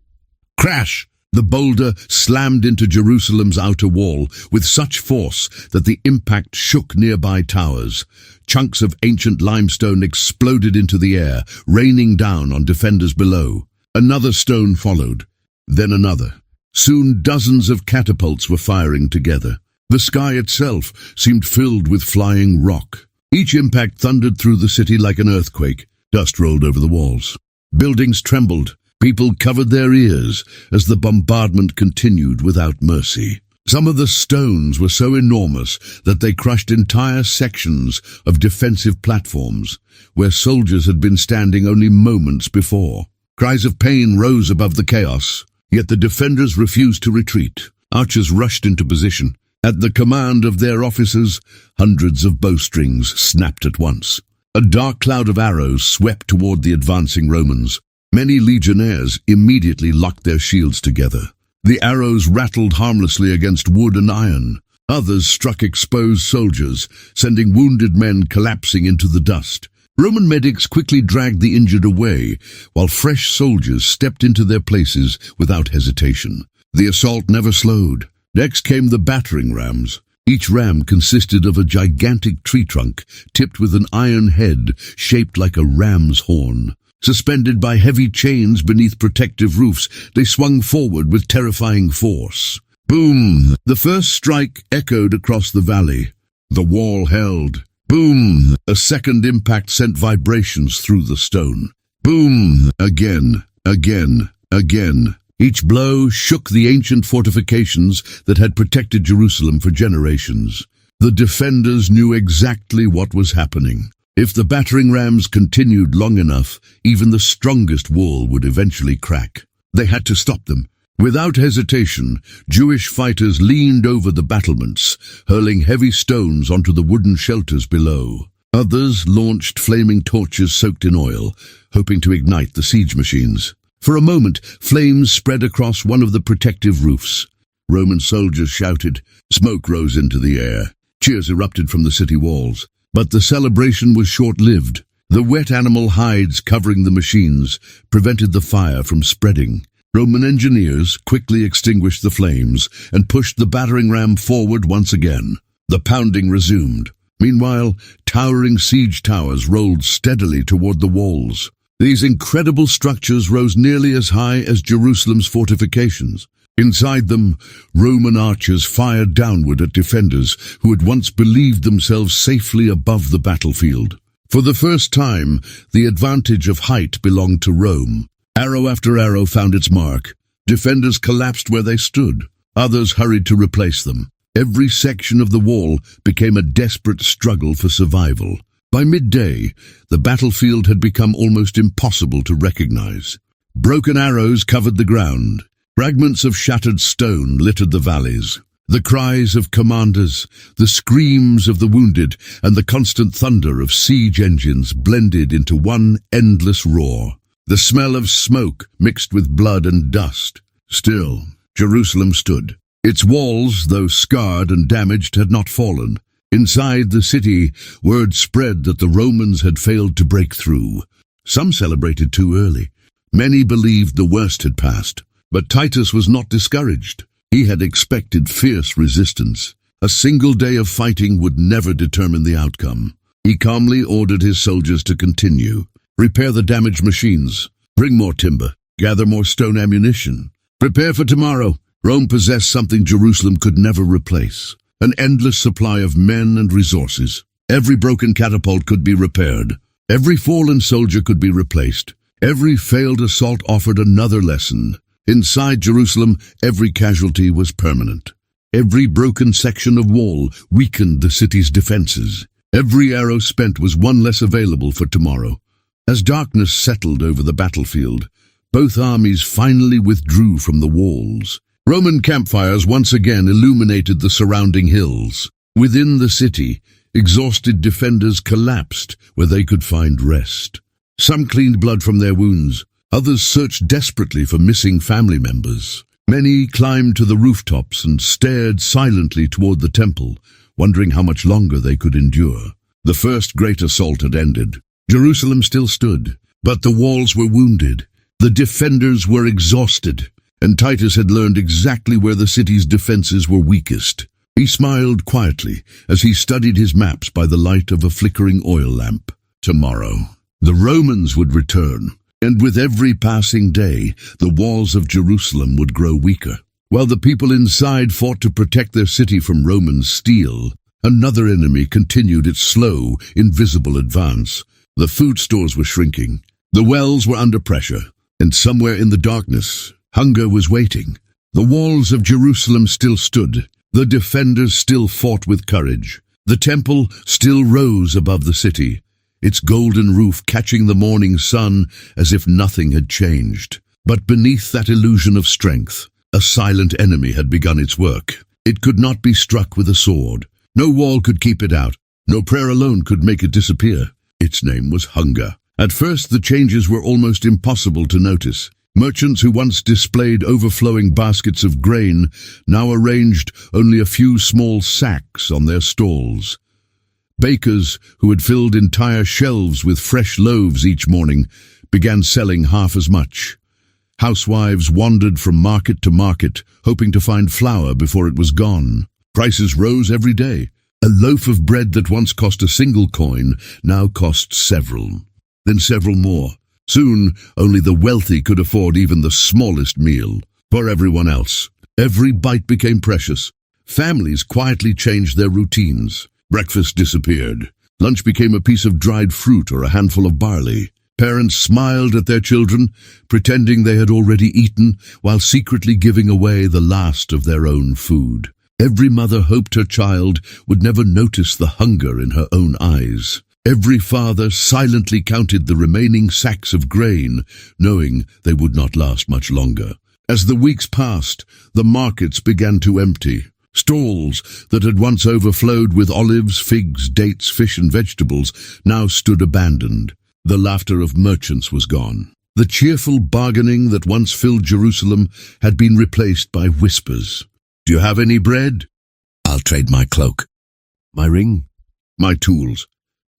crash! The boulder slammed into Jerusalem's outer wall with such force that the impact shook nearby towers. Chunks of ancient limestone exploded into the air, raining down on defenders below. Another stone followed, then another. Soon dozens of catapults were firing together. The sky itself seemed filled with flying rock. Each impact thundered through the city like an earthquake. Dust rolled over the walls. Buildings trembled. People covered their ears as the bombardment continued without mercy. Some of the stones were so enormous that they crushed entire sections of defensive platforms where soldiers had been standing only moments before. Cries of pain rose above the chaos, yet the defenders refused to retreat. Archers rushed into position. At the command of their officers, hundreds of bowstrings snapped at once. A dark cloud of arrows swept toward the advancing Romans. Many legionnaires immediately locked their shields together. The arrows rattled harmlessly against wood and iron. Others struck exposed soldiers, sending wounded men collapsing into the dust. Roman medics quickly dragged the injured away, while fresh soldiers stepped into their places without hesitation. The assault never slowed. Next came the battering rams. Each ram consisted of a gigantic tree trunk, tipped with an iron head shaped like a ram's horn. Suspended by heavy chains beneath protective roofs, they swung forward with terrifying force. Boom! The first strike echoed across the valley. The wall held. Boom! A second impact sent vibrations through the stone. Boom! Again, again, again. Each blow shook the ancient fortifications that had protected Jerusalem for generations. The defenders knew exactly what was happening. If the battering rams continued long enough, even the strongest wall would eventually crack. They had to stop them. Without hesitation, Jewish fighters leaned over the battlements, hurling heavy stones onto the wooden shelters below. Others launched flaming torches soaked in oil, hoping to ignite the siege machines. For a moment, flames spread across one of the protective roofs. Roman soldiers shouted. Smoke rose into the air. Cheers erupted from the city walls. But the celebration was short-lived. The wet animal hides covering the machines prevented the fire from spreading. Roman engineers quickly extinguished the flames and pushed the battering ram forward once again. The pounding resumed. Meanwhile, towering siege towers rolled steadily toward the walls. These incredible structures rose nearly as high as Jerusalem's fortifications. Inside them, Roman archers fired downward at defenders who had once believed themselves safely above the battlefield. For the first time, the advantage of height belonged to Rome. Arrow after arrow found its mark. Defenders collapsed where they stood. Others hurried to replace them. Every section of the wall became a desperate struggle for survival. By midday, the battlefield had become almost impossible to recognize. Broken arrows covered the ground. Fragments of shattered stone littered the valleys. The cries of commanders, the screams of the wounded, and the constant thunder of siege engines blended into one endless roar. The smell of smoke mixed with blood and dust. Still, Jerusalem stood. Its walls, though scarred and damaged, had not fallen. Inside the city, word spread that the Romans had failed to break through. Some celebrated too early. Many believed the worst had passed. But Titus was not discouraged. He had expected fierce resistance. A single day of fighting would never determine the outcome. He calmly ordered his soldiers to continue. Repair the damaged machines. Bring more timber. Gather more stone ammunition. Prepare for tomorrow. Rome possessed something Jerusalem could never replace. An endless supply of men and resources. Every broken catapult could be repaired. Every fallen soldier could be replaced. Every failed assault offered another lesson. Inside Jerusalem, every casualty was permanent. Every broken section of wall weakened the city's defenses. Every arrow spent was one less available for tomorrow. As darkness settled over the battlefield, both armies finally withdrew from the walls. Roman campfires once again illuminated the surrounding hills. Within the city, exhausted defenders collapsed where they could find rest. Some cleaned blood from their wounds. Others searched desperately for missing family members. Many climbed to the rooftops and stared silently toward the temple, wondering how much longer they could endure. The first great assault had ended. Jerusalem still stood, but the walls were wounded. The defenders were exhausted, and Titus had learned exactly where the city's defenses were weakest. He smiled quietly as he studied his maps by the light of a flickering oil lamp. Tomorrow, the Romans would return. And with every passing day, the walls of Jerusalem would grow weaker. While the people inside fought to protect their city from Roman steel, another enemy continued its slow, invisible advance. The food stores were shrinking. The wells were under pressure. And somewhere in the darkness, hunger was waiting. The walls of Jerusalem still stood. The defenders still fought with courage. The temple still rose above the city, its golden roof catching the morning sun as if nothing had changed. But beneath that illusion of strength, a silent enemy had begun its work. It could not be struck with a sword. No wall could keep it out. No prayer alone could make it disappear. Its name was hunger. At first, the changes were almost impossible to notice. Merchants who once displayed overflowing baskets of grain now arranged only a few small sacks on their stalls. Bakers, who had filled entire shelves with fresh loaves each morning, began selling half as much. Housewives wandered from market to market, hoping to find flour before it was gone. Prices rose every day. A loaf of bread that once cost a single coin now cost several, then several more. Soon, only the wealthy could afford even the smallest meal. For everyone else, every bite became precious. Families quietly changed their routines. Breakfast disappeared. Lunch became a piece of dried fruit or a handful of barley. Parents smiled at their children, pretending they had already eaten, while secretly giving away the last of their own food. Every mother hoped her child would never notice the hunger in her own eyes. Every father silently counted the remaining sacks of grain, knowing they would not last much longer. As the weeks passed, the markets began to empty. Stalls that had once overflowed with olives, figs, dates, fish, and vegetables now stood abandoned. The laughter of merchants was gone. The cheerful bargaining that once filled Jerusalem had been replaced by whispers. "Do you have any bread?" "I'll trade my cloak." "My ring?" "My tools."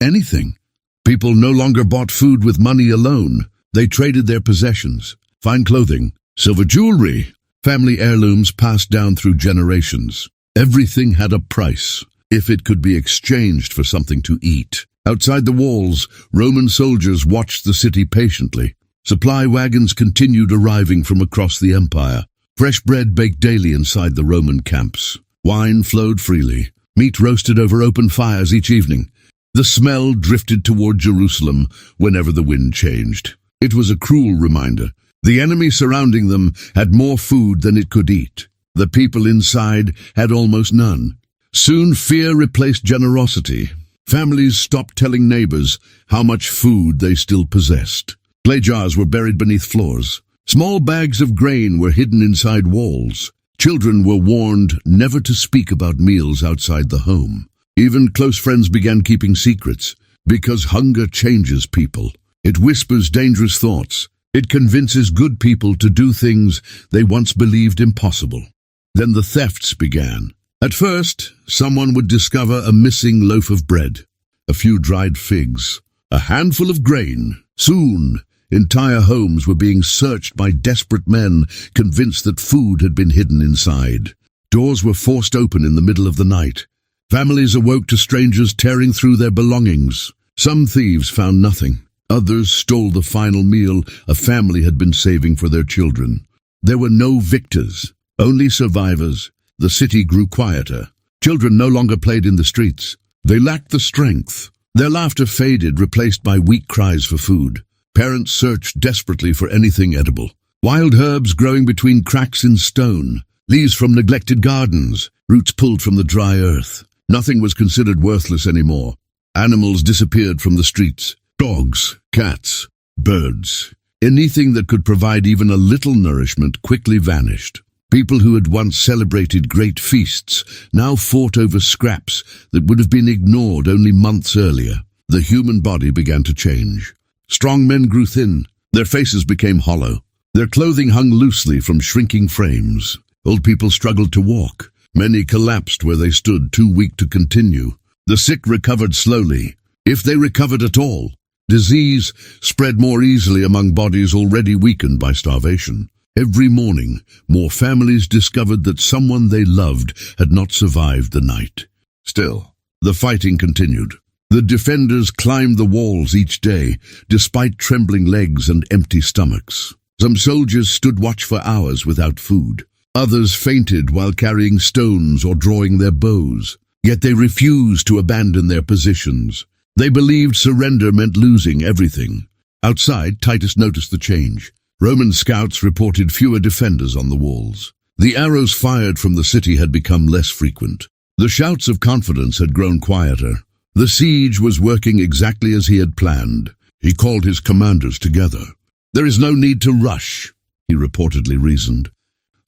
Anything. People no longer bought food with money alone. They traded their possessions. Fine clothing, silver jewelry, family heirlooms passed down through generations. Everything had a price, if it could be exchanged for something to eat. Outside the walls, Roman soldiers watched the city patiently. Supply wagons continued arriving from across the empire. Fresh bread baked daily inside the Roman camps. Wine flowed freely. Meat roasted over open fires each evening. The smell drifted toward Jerusalem whenever the wind changed. It was a cruel reminder. The enemy surrounding them had more food than it could eat. The people inside had almost none. Soon fear replaced generosity. Families stopped telling neighbors how much food they still possessed. Clay jars were buried beneath floors. Small bags of grain were hidden inside walls. Children were warned never to speak about meals outside the home. Even close friends began keeping secrets, because hunger changes people. It whispers dangerous thoughts. It convinces good people to do things they once believed impossible. Then the thefts began. At first, someone would discover a missing loaf of bread, a few dried figs, a handful of grain. Soon, entire homes were being searched by desperate men convinced that food had been hidden inside. Doors were forced open in the middle of the night. Families awoke to strangers tearing through their belongings. Some thieves found nothing. Others stole the final meal a family had been saving for their children. There were no victors, only survivors. The city grew quieter. Children no longer played in the streets. They lacked the strength. Their laughter faded, replaced by weak cries for food. Parents searched desperately for anything edible. Wild herbs growing between cracks in stone, leaves from neglected gardens, roots pulled from the dry earth. Nothing was considered worthless anymore. Animals disappeared from the streets. Dogs, cats, birds. Anything that could provide even a little nourishment quickly vanished. People who had once celebrated great feasts now fought over scraps that would have been ignored only months earlier. The human body began to change. Strong men grew thin. Their faces became hollow. Their clothing hung loosely from shrinking frames. Old people struggled to walk. Many collapsed where they stood, too weak to continue. The sick recovered slowly, if they recovered at all. Disease spread more easily among bodies already weakened by starvation. Every morning, more families discovered that someone they loved had not survived the night. Still, the fighting continued. The defenders climbed the walls each day, despite trembling legs and empty stomachs. Some soldiers stood watch for hours without food. Others fainted while carrying stones or drawing their bows. Yet they refused to abandon their positions. They believed surrender meant losing everything. Outside, Titus noticed the change. Roman scouts reported fewer defenders on the walls. The arrows fired from the city had become less frequent. The shouts of confidence had grown quieter. The siege was working exactly as he had planned. He called his commanders together. "There is no need to rush," he reportedly reasoned.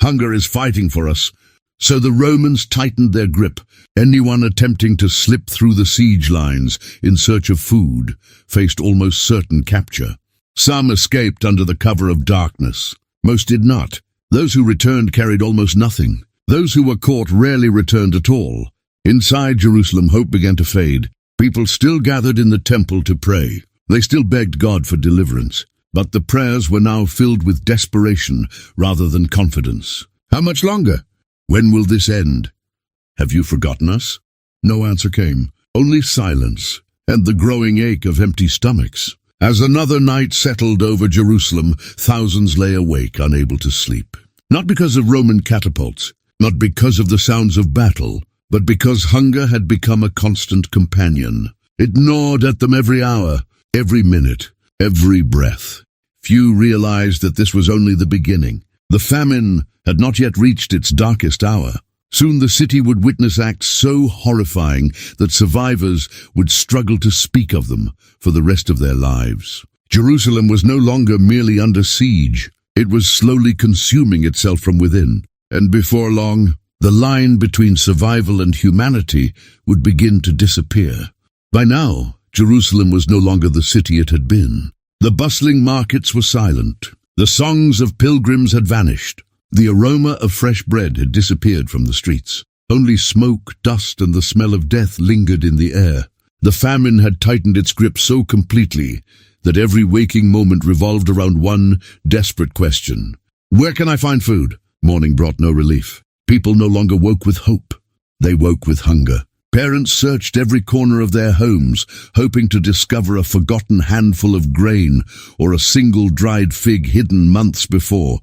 "Hunger is fighting for us." So the Romans tightened their grip. Anyone attempting to slip through the siege lines in search of food faced almost certain capture. Some escaped under the cover of darkness. Most did not. Those who returned carried almost nothing. Those who were caught rarely returned at all. Inside Jerusalem, hope began to fade. People still gathered in the temple to pray. They still begged God for deliverance. But the prayers were now filled with desperation rather than confidence. How much longer? When will this end? Have you forgotten us? No answer came. Only silence and the growing ache of empty stomachs. As another night settled over Jerusalem, thousands lay awake, unable to sleep. Not because of Roman catapults, not because of the sounds of battle, but because hunger had become a constant companion. It gnawed at them every hour, every minute, every breath. Few realized that this was only the beginning. The famine had not yet reached its darkest hour. Soon the city would witness acts so horrifying that survivors would struggle to speak of them for the rest of their lives. Jerusalem was no longer merely under siege. It was slowly consuming itself from within. And before long, the line between survival and humanity would begin to disappear. By now, Jerusalem was no longer the city it had been. The bustling markets were silent. The songs of pilgrims had vanished. The aroma of fresh bread had disappeared from the streets. Only smoke, dust, and the smell of death lingered in the air. The famine had tightened its grip so completely that every waking moment revolved around one desperate question. Where can I find food? Morning brought no relief. People no longer woke with hope. They woke with hunger. Parents searched every corner of their homes, hoping to discover a forgotten handful of grain or a single dried fig hidden months before.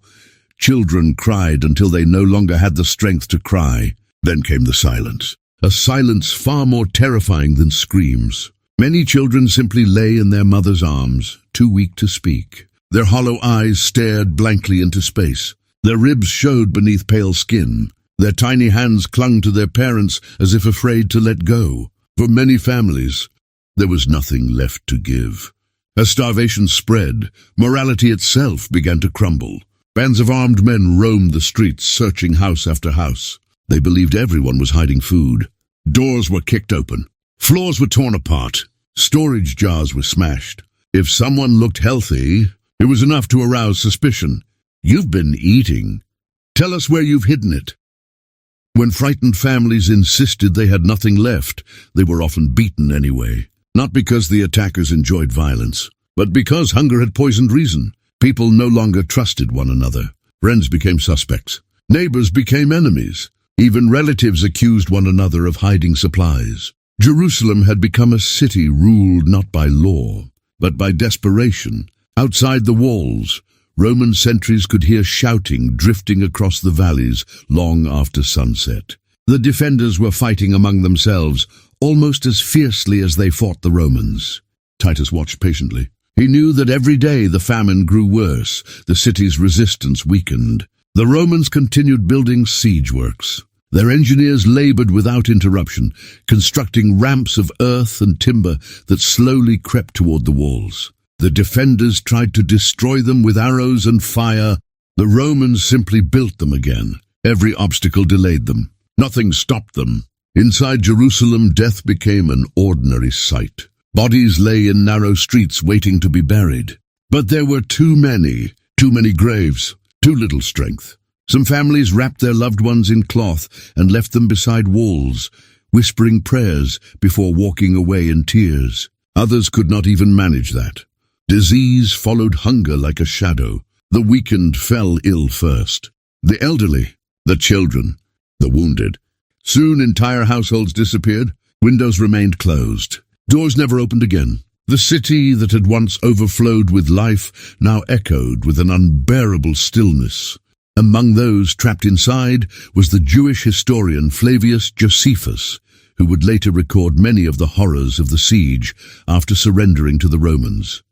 Children cried until they no longer had the strength to cry. Then came the silence, a silence far more terrifying than screams. Many children simply lay in their mother's arms, too weak to speak. Their hollow eyes stared blankly into space. Their ribs showed beneath pale skin. Their tiny hands clung to their parents as if afraid to let go. For many families, there was nothing left to give. As starvation spread, morality itself began to crumble. Bands of armed men roamed the streets, searching house after house. They believed everyone was hiding food. Doors were kicked open. Floors were torn apart. Storage jars were smashed. If someone looked healthy, it was enough to arouse suspicion. "You've been eating. Tell us where you've hidden it." When frightened families insisted they had nothing left, they were often beaten anyway. Not because the attackers enjoyed violence, but because hunger had poisoned reason. People no longer trusted one another. Friends became suspects. Neighbors became enemies. Even relatives accused one another of hiding supplies. Jerusalem had become a city ruled not by law, but by desperation. Outside the walls, Roman sentries could hear shouting drifting across the valleys long after sunset. The defenders were fighting among themselves, almost as fiercely as they fought the Romans. Titus watched patiently. He knew that every day the famine grew worse, the city's resistance weakened. The Romans continued building siege works. Their engineers labored without interruption, constructing ramps of earth and timber that slowly crept toward the walls. The defenders tried to destroy them with arrows and fire. The Romans simply built them again. Every obstacle delayed them. Nothing stopped them. Inside Jerusalem, death became an ordinary sight. Bodies lay in narrow streets waiting to be buried. But there were too many graves, too little strength. Some families wrapped their loved ones in cloth and left them beside walls, whispering prayers before walking away in tears. Others could not even manage that. Disease followed hunger like a shadow. The weakened fell ill first. The elderly, the children, the wounded. Soon entire households disappeared. Windows remained closed. Doors never opened again. The city that had once overflowed with life now echoed with an unbearable stillness. Among those trapped inside was the Jewish historian Flavius Josephus, who would later record many of the horrors of the siege after surrendering to the Romans.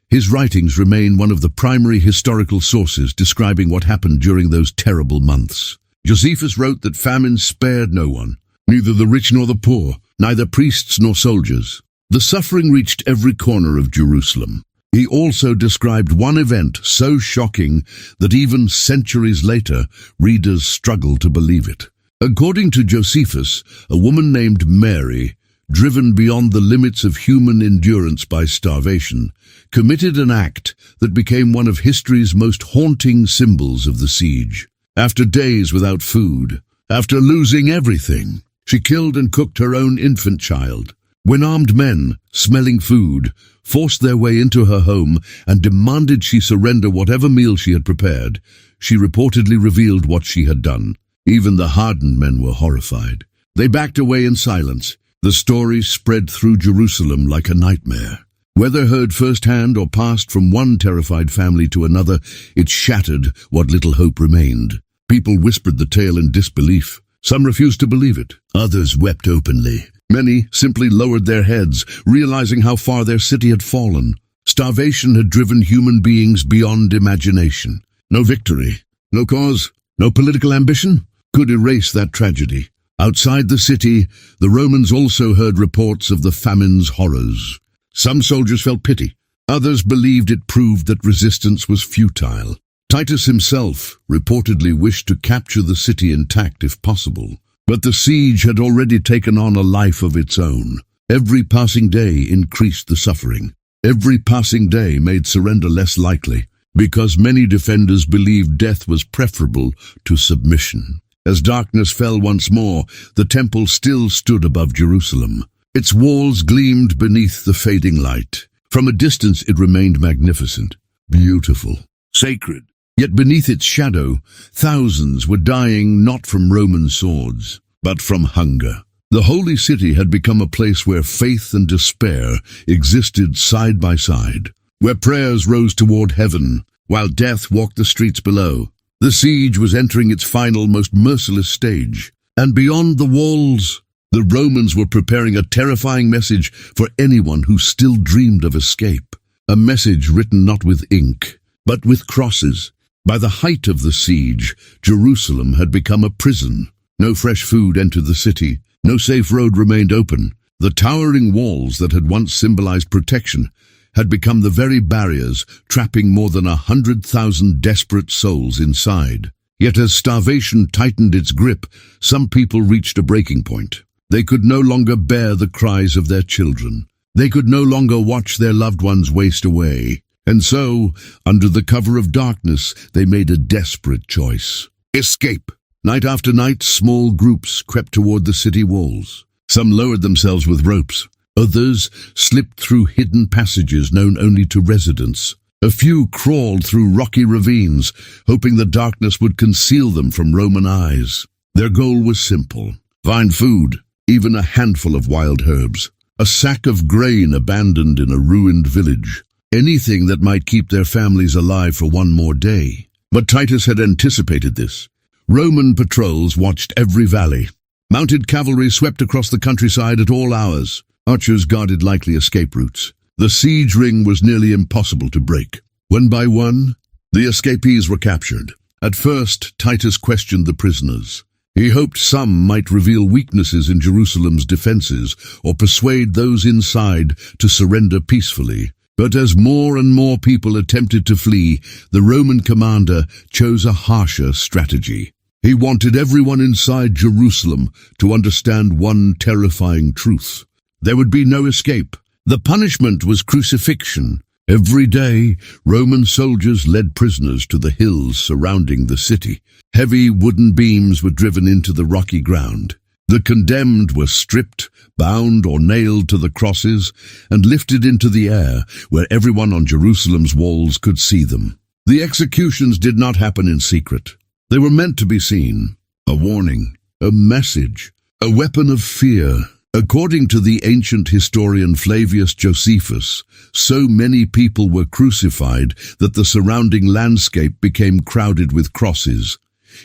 His writings remain one of the primary historical sources describing what happened during those terrible months. Josephus wrote that famine spared no one, neither the rich nor the poor, neither priests nor soldiers. The suffering reached every corner of Jerusalem. He also described one event so shocking that even centuries later, readers struggle to believe it. According to Josephus, a woman named Mary, driven beyond the limits of human endurance by starvation, committed an act that became one of history's most haunting symbols of the siege. After days without food, after losing everything, she killed and cooked her own infant child. When armed men, smelling food, forced their way into her home and demanded she surrender whatever meal she had prepared, she reportedly revealed what she had done. Even the hardened men were horrified. They backed away in silence. The story spread through Jerusalem like a nightmare. Whether heard firsthand or passed from one terrified family to another, it shattered what little hope remained. People whispered the tale in disbelief. Some refused to believe it. Others wept openly. Many simply lowered their heads, realizing how far their city had fallen. Starvation had driven human beings beyond imagination. No victory, no cause, no political ambition could erase that tragedy. Outside the city, the Romans also heard reports of the famine's horrors. Some soldiers felt pity. Others believed it proved that resistance was futile. Titus himself reportedly wished to capture the city intact if possible. But the siege had already taken on a life of its own. Every passing day increased the suffering. Every passing day made surrender less likely, because many defenders believed death was preferable to submission. As darkness fell once more, the temple still stood above Jerusalem. Its walls gleamed beneath the fading light. From a distance it remained magnificent, beautiful, sacred. Yet beneath its shadow, thousands were dying not from Roman swords, but from hunger. The holy city had become a place where faith and despair existed side by side, where prayers rose toward heaven, while death walked the streets below. The siege was entering its final, most merciless stage, and beyond the walls, the Romans were preparing a terrifying message for anyone who still dreamed of escape. A message written not with ink, but with crosses. By the height of the siege, Jerusalem had become a prison. No fresh food entered the city. No safe road remained open. The towering walls that had once symbolized protection had become the very barriers, trapping more than 100,000 desperate souls inside. Yet as starvation tightened its grip, some people reached a breaking point. They could no longer bear the cries of their children. They could no longer watch their loved ones waste away. And so, under the cover of darkness, they made a desperate choice. Escape. Night after night, small groups crept toward the city walls. Some lowered themselves with ropes. Others slipped through hidden passages known only to residents. A few crawled through rocky ravines, hoping the darkness would conceal them from Roman eyes. Their goal was simple: find food, even a handful of wild herbs, a sack of grain abandoned in a ruined village, anything that might keep their families alive for one more day. But Titus had anticipated this. Roman patrols watched every valley. Mounted cavalry swept across the countryside at all hours. Archers guarded likely escape routes. The siege ring was nearly impossible to break. One by one, the escapees were captured. At first, Titus questioned the prisoners. He hoped some might reveal weaknesses in Jerusalem's defenses or persuade those inside to surrender peacefully. But as more and more people attempted to flee, the Roman commander chose a harsher strategy. He wanted everyone inside Jerusalem to understand one terrifying truth. There would be no escape. The punishment was crucifixion. Every day, Roman soldiers led prisoners to the hills surrounding the city. Heavy wooden beams were driven into the rocky ground. The condemned were stripped, bound or nailed to the crosses, and lifted into the air, where everyone on Jerusalem's walls could see them. The executions did not happen in secret. They were meant to be seen. A warning, a message, a weapon of fear. According to the ancient historian Flavius Josephus, so many people were crucified that the surrounding landscape became crowded with crosses.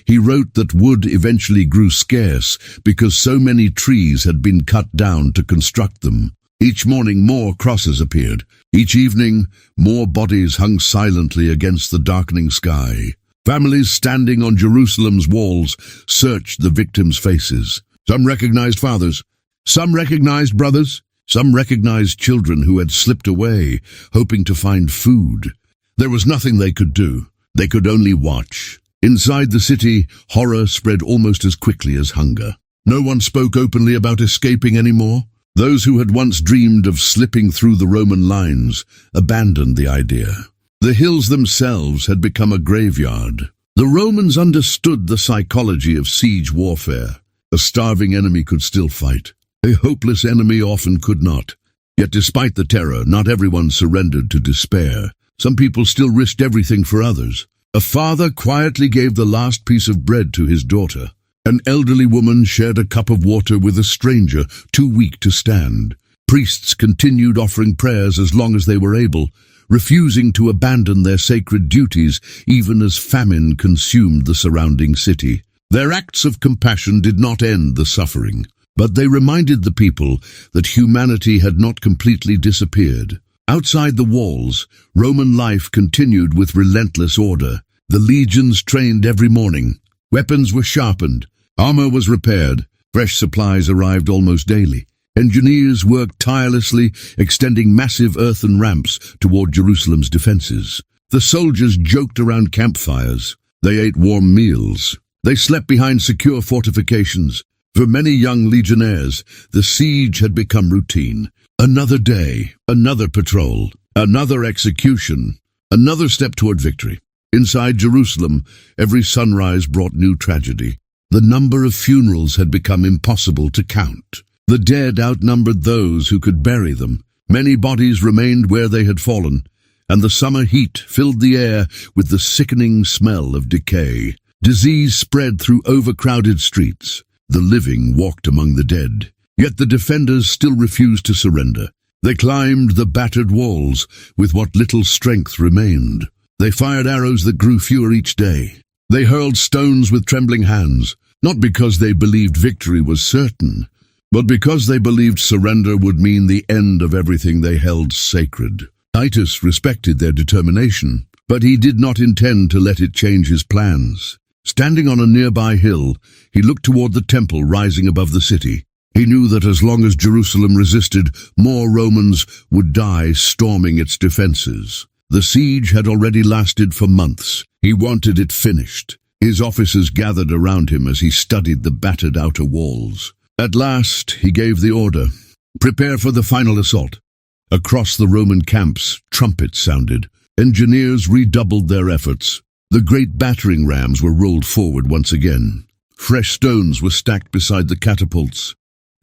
He wrote that wood eventually grew scarce because so many trees had been cut down to construct them. Each morning more crosses appeared. Each evening more bodies hung silently against the darkening sky. Families standing on Jerusalem's walls searched the victims' faces. Some recognized fathers. Some recognized brothers. Some recognized children who had slipped away, hoping to find food. There was nothing they could do. They could only watch. Inside the city, horror spread almost as quickly as hunger. No one spoke openly about escaping anymore. Those who had once dreamed of slipping through the Roman lines abandoned the idea. The hills themselves had become a graveyard. The Romans understood the psychology of siege warfare. A starving enemy could still fight. A hopeless enemy often could not. Yet despite the terror, not everyone surrendered to despair. Some people still risked everything for others. A father quietly gave the last piece of bread to his daughter. An elderly woman shared a cup of water with a stranger too weak to stand. Priests continued offering prayers as long as they were able, refusing to abandon their sacred duties even as famine consumed the surrounding city. Their acts of compassion did not end the suffering, but they reminded the people that humanity had not completely disappeared. Outside the walls, Roman life continued with relentless order. The legions trained every morning. Weapons were sharpened. Armor was repaired. Fresh supplies arrived almost daily. Engineers worked tirelessly, extending massive earthen ramps toward Jerusalem's defenses. The soldiers joked around campfires. They ate warm meals. They slept behind secure fortifications. For many young legionnaires, the siege had become routine. Another day, another patrol, another execution, another step toward victory. Inside Jerusalem, every sunrise brought new tragedy. The number of funerals had become impossible to count. The dead outnumbered those who could bury them. Many bodies remained where they had fallen, and the summer heat filled the air with the sickening smell of decay. Disease spread through overcrowded streets. The living walked among the dead. Yet the defenders still refused to surrender. They climbed the battered walls with what little strength remained. They fired arrows that grew fewer each day. They hurled stones with trembling hands, not because they believed victory was certain, but because they believed surrender would mean the end of everything they held sacred. Titus respected their determination. But he did not intend to let it change his plans. Standing on a nearby hill, he looked toward the temple rising above the city. He knew that as long as Jerusalem resisted, more Romans would die storming its defenses. The siege had already lasted for months. He wanted it finished. His officers gathered around him as he studied the battered outer walls. At last, he gave the order, "Prepare for the final assault." Across the Roman camps, trumpets sounded. Engineers redoubled their efforts. The great battering rams were rolled forward once again. Fresh stones were stacked beside the catapults.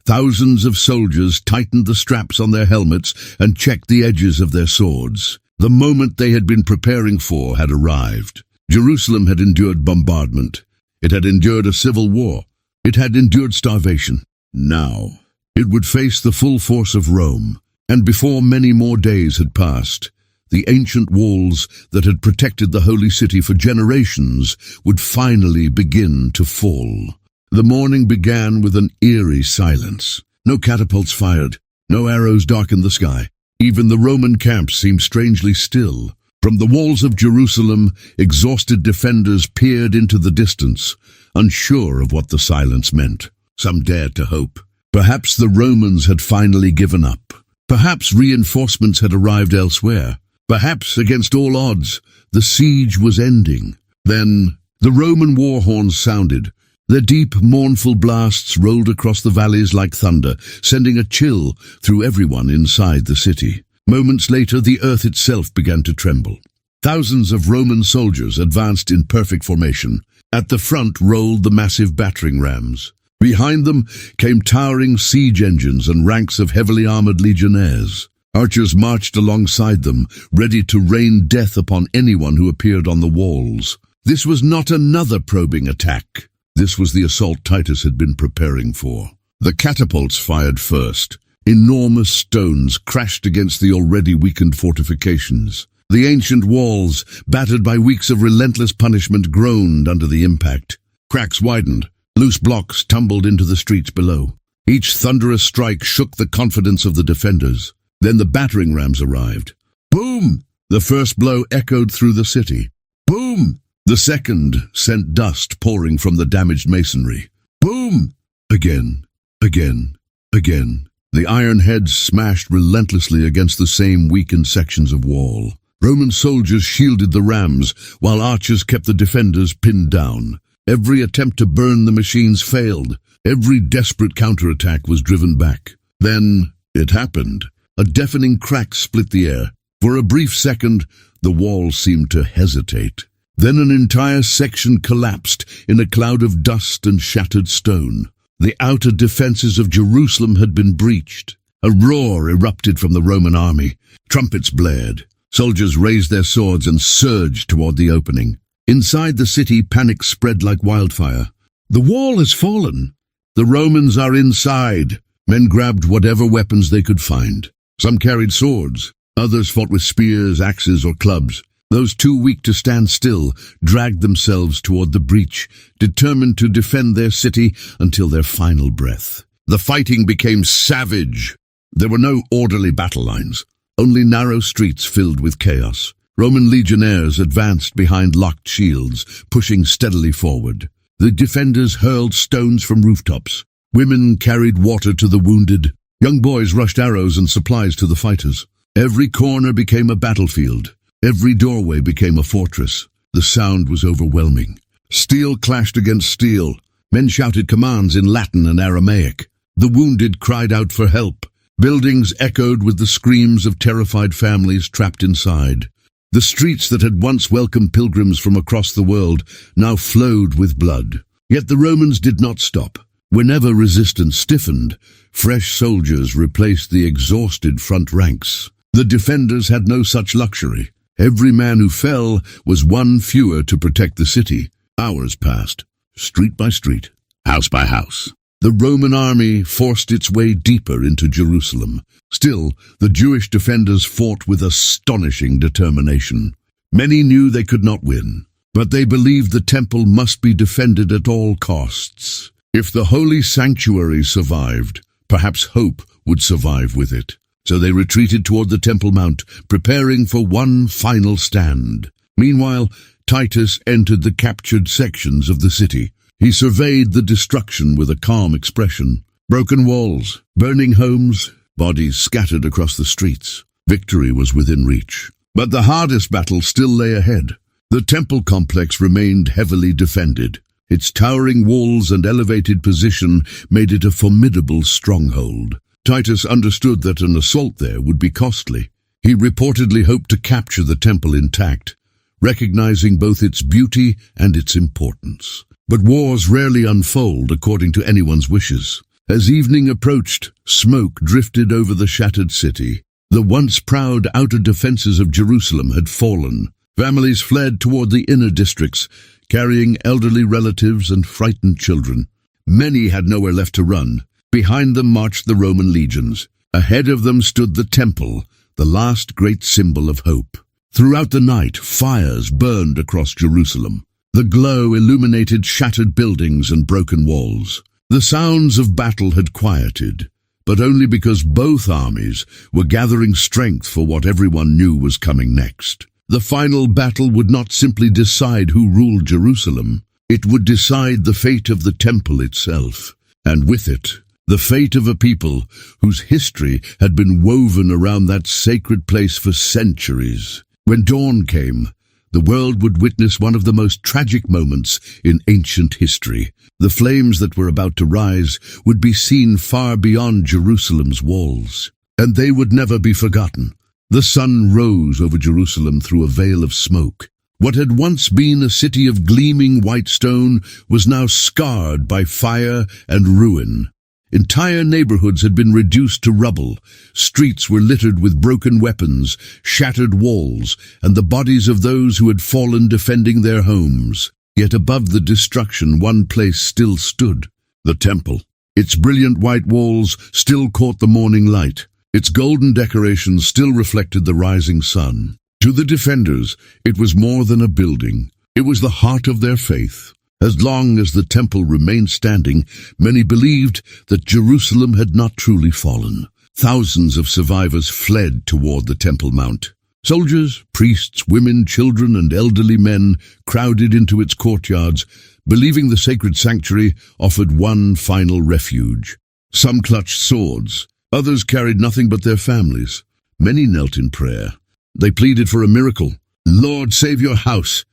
Thousands of soldiers tightened the straps on their helmets and checked the edges of their swords. The moment they had been preparing for had arrived. Jerusalem had endured bombardment. It had endured a civil war. It had endured starvation. Now, it would face the full force of Rome. And before many more days had passed, the ancient walls that had protected the holy city for generations would finally begin to fall. The morning began with an eerie silence. No catapults fired, no arrows darkened the sky. Even the Roman camp seemed strangely still. From the walls of Jerusalem, exhausted defenders peered into the distance, unsure of what the silence meant. Some dared to hope. Perhaps the Romans had finally given up. Perhaps reinforcements had arrived elsewhere. Perhaps, against all odds, the siege was ending. Then, the Roman war horns sounded. Their deep, mournful blasts rolled across the valleys like thunder, sending a chill through everyone inside the city. Moments later, the earth itself began to tremble. Thousands of Roman soldiers advanced in perfect formation. At the front rolled the massive battering rams. Behind them came towering siege engines and ranks of heavily armored legionnaires. Archers marched alongside them, ready to rain death upon anyone who appeared on the walls. This was not another probing attack. This was the assault Titus had been preparing for. The catapults fired first. Enormous stones crashed against the already weakened fortifications. The ancient walls, battered by weeks of relentless punishment, groaned under the impact. Cracks widened. Loose blocks tumbled into the streets below. Each thunderous strike shook the confidence of the defenders. Then the battering rams arrived. Boom! The first blow echoed through the city. Boom! The second sent dust pouring from the damaged masonry. Boom! Again, again, again. The iron heads smashed relentlessly against the same weakened sections of wall. Roman soldiers shielded the rams, while archers kept the defenders pinned down. Every attempt to burn the machines failed. Every desperate counterattack was driven back. Then it happened. A deafening crack split the air. For a brief second, the wall seemed to hesitate. Then an entire section collapsed in a cloud of dust and shattered stone. The outer defenses of Jerusalem had been breached. A roar erupted from the Roman army. Trumpets blared. Soldiers raised their swords and surged toward the opening. Inside the city, panic spread like wildfire. The wall has fallen. The Romans are inside. Men grabbed whatever weapons they could find. Some carried swords. Others fought with spears, axes, or clubs. Those too weak to stand still dragged themselves toward the breach, determined to defend their city until their final breath. The fighting became savage. There were no orderly battle lines, only narrow streets filled with chaos. Roman legionnaires advanced behind locked shields, pushing steadily forward. The defenders hurled stones from rooftops. Women carried water to the wounded. Young boys rushed arrows and supplies to the fighters. Every corner became a battlefield. Every doorway became a fortress. The sound was overwhelming. Steel clashed against steel. Men shouted commands in Latin and Aramaic. The wounded cried out for help. Buildings echoed with the screams of terrified families trapped inside. The streets that had once welcomed pilgrims from across the world now flowed with blood. Yet the Romans did not stop. Whenever resistance stiffened, fresh soldiers replaced the exhausted front ranks. The defenders had no such luxury. Every man who fell was one fewer to protect the city. Hours passed, street by street, house by house. The Roman army forced its way deeper into Jerusalem. Still, the Jewish defenders fought with astonishing determination. Many knew they could not win, but they believed the temple must be defended at all costs. If the holy sanctuary survived, perhaps hope would survive with it. So they retreated toward the Temple Mount, preparing for one final stand. Meanwhile, Titus entered the captured sections of the city. He surveyed the destruction with a calm expression. Broken walls, burning homes, bodies scattered across the streets. Victory was within reach. But the hardest battle still lay ahead. The temple complex remained heavily defended. Its towering walls and elevated position made it a formidable stronghold. Titus understood that an assault there would be costly. He reportedly hoped to capture the temple intact, recognizing both its beauty and its importance. But wars rarely unfold according to anyone's wishes. As evening approached, smoke drifted over the shattered city. The once proud outer defenses of Jerusalem had fallen. Families fled toward the inner districts, carrying elderly relatives and frightened children. Many had nowhere left to run. Behind them marched the Roman legions. Ahead of them stood the temple, the last great symbol of hope. Throughout the night, fires burned across Jerusalem. The glow illuminated shattered buildings and broken walls. The sounds of battle had quieted, but only because both armies were gathering strength for what everyone knew was coming next. The final battle would not simply decide who ruled Jerusalem. It would decide the fate of the temple itself, and with it, the fate of a people whose history had been woven around that sacred place for centuries. When dawn came, the world would witness one of the most tragic moments in ancient history. The flames that were about to rise would be seen far beyond Jerusalem's walls, and they would never be forgotten. The sun rose over Jerusalem through a veil of smoke. What had once been a city of gleaming white stone was now scarred by fire and ruin. Entire neighborhoods had been reduced to rubble. Streets were littered with broken weapons, shattered walls, and the bodies of those who had fallen defending their homes. Yet above the destruction, one place still stood: the temple. Its brilliant white walls still caught the morning light. Its golden decorations still reflected the rising sun. To the defenders, it was more than a building. It was the heart of their faith. As long as the temple remained standing, many believed that Jerusalem had not truly fallen. Thousands of survivors fled toward the Temple Mount. Soldiers, priests, women, children, and elderly men crowded into its courtyards, believing the sacred sanctuary offered one final refuge. Some clutched swords. Others carried nothing but their families. Many knelt in prayer. They pleaded for a miracle. "Lord, save your house.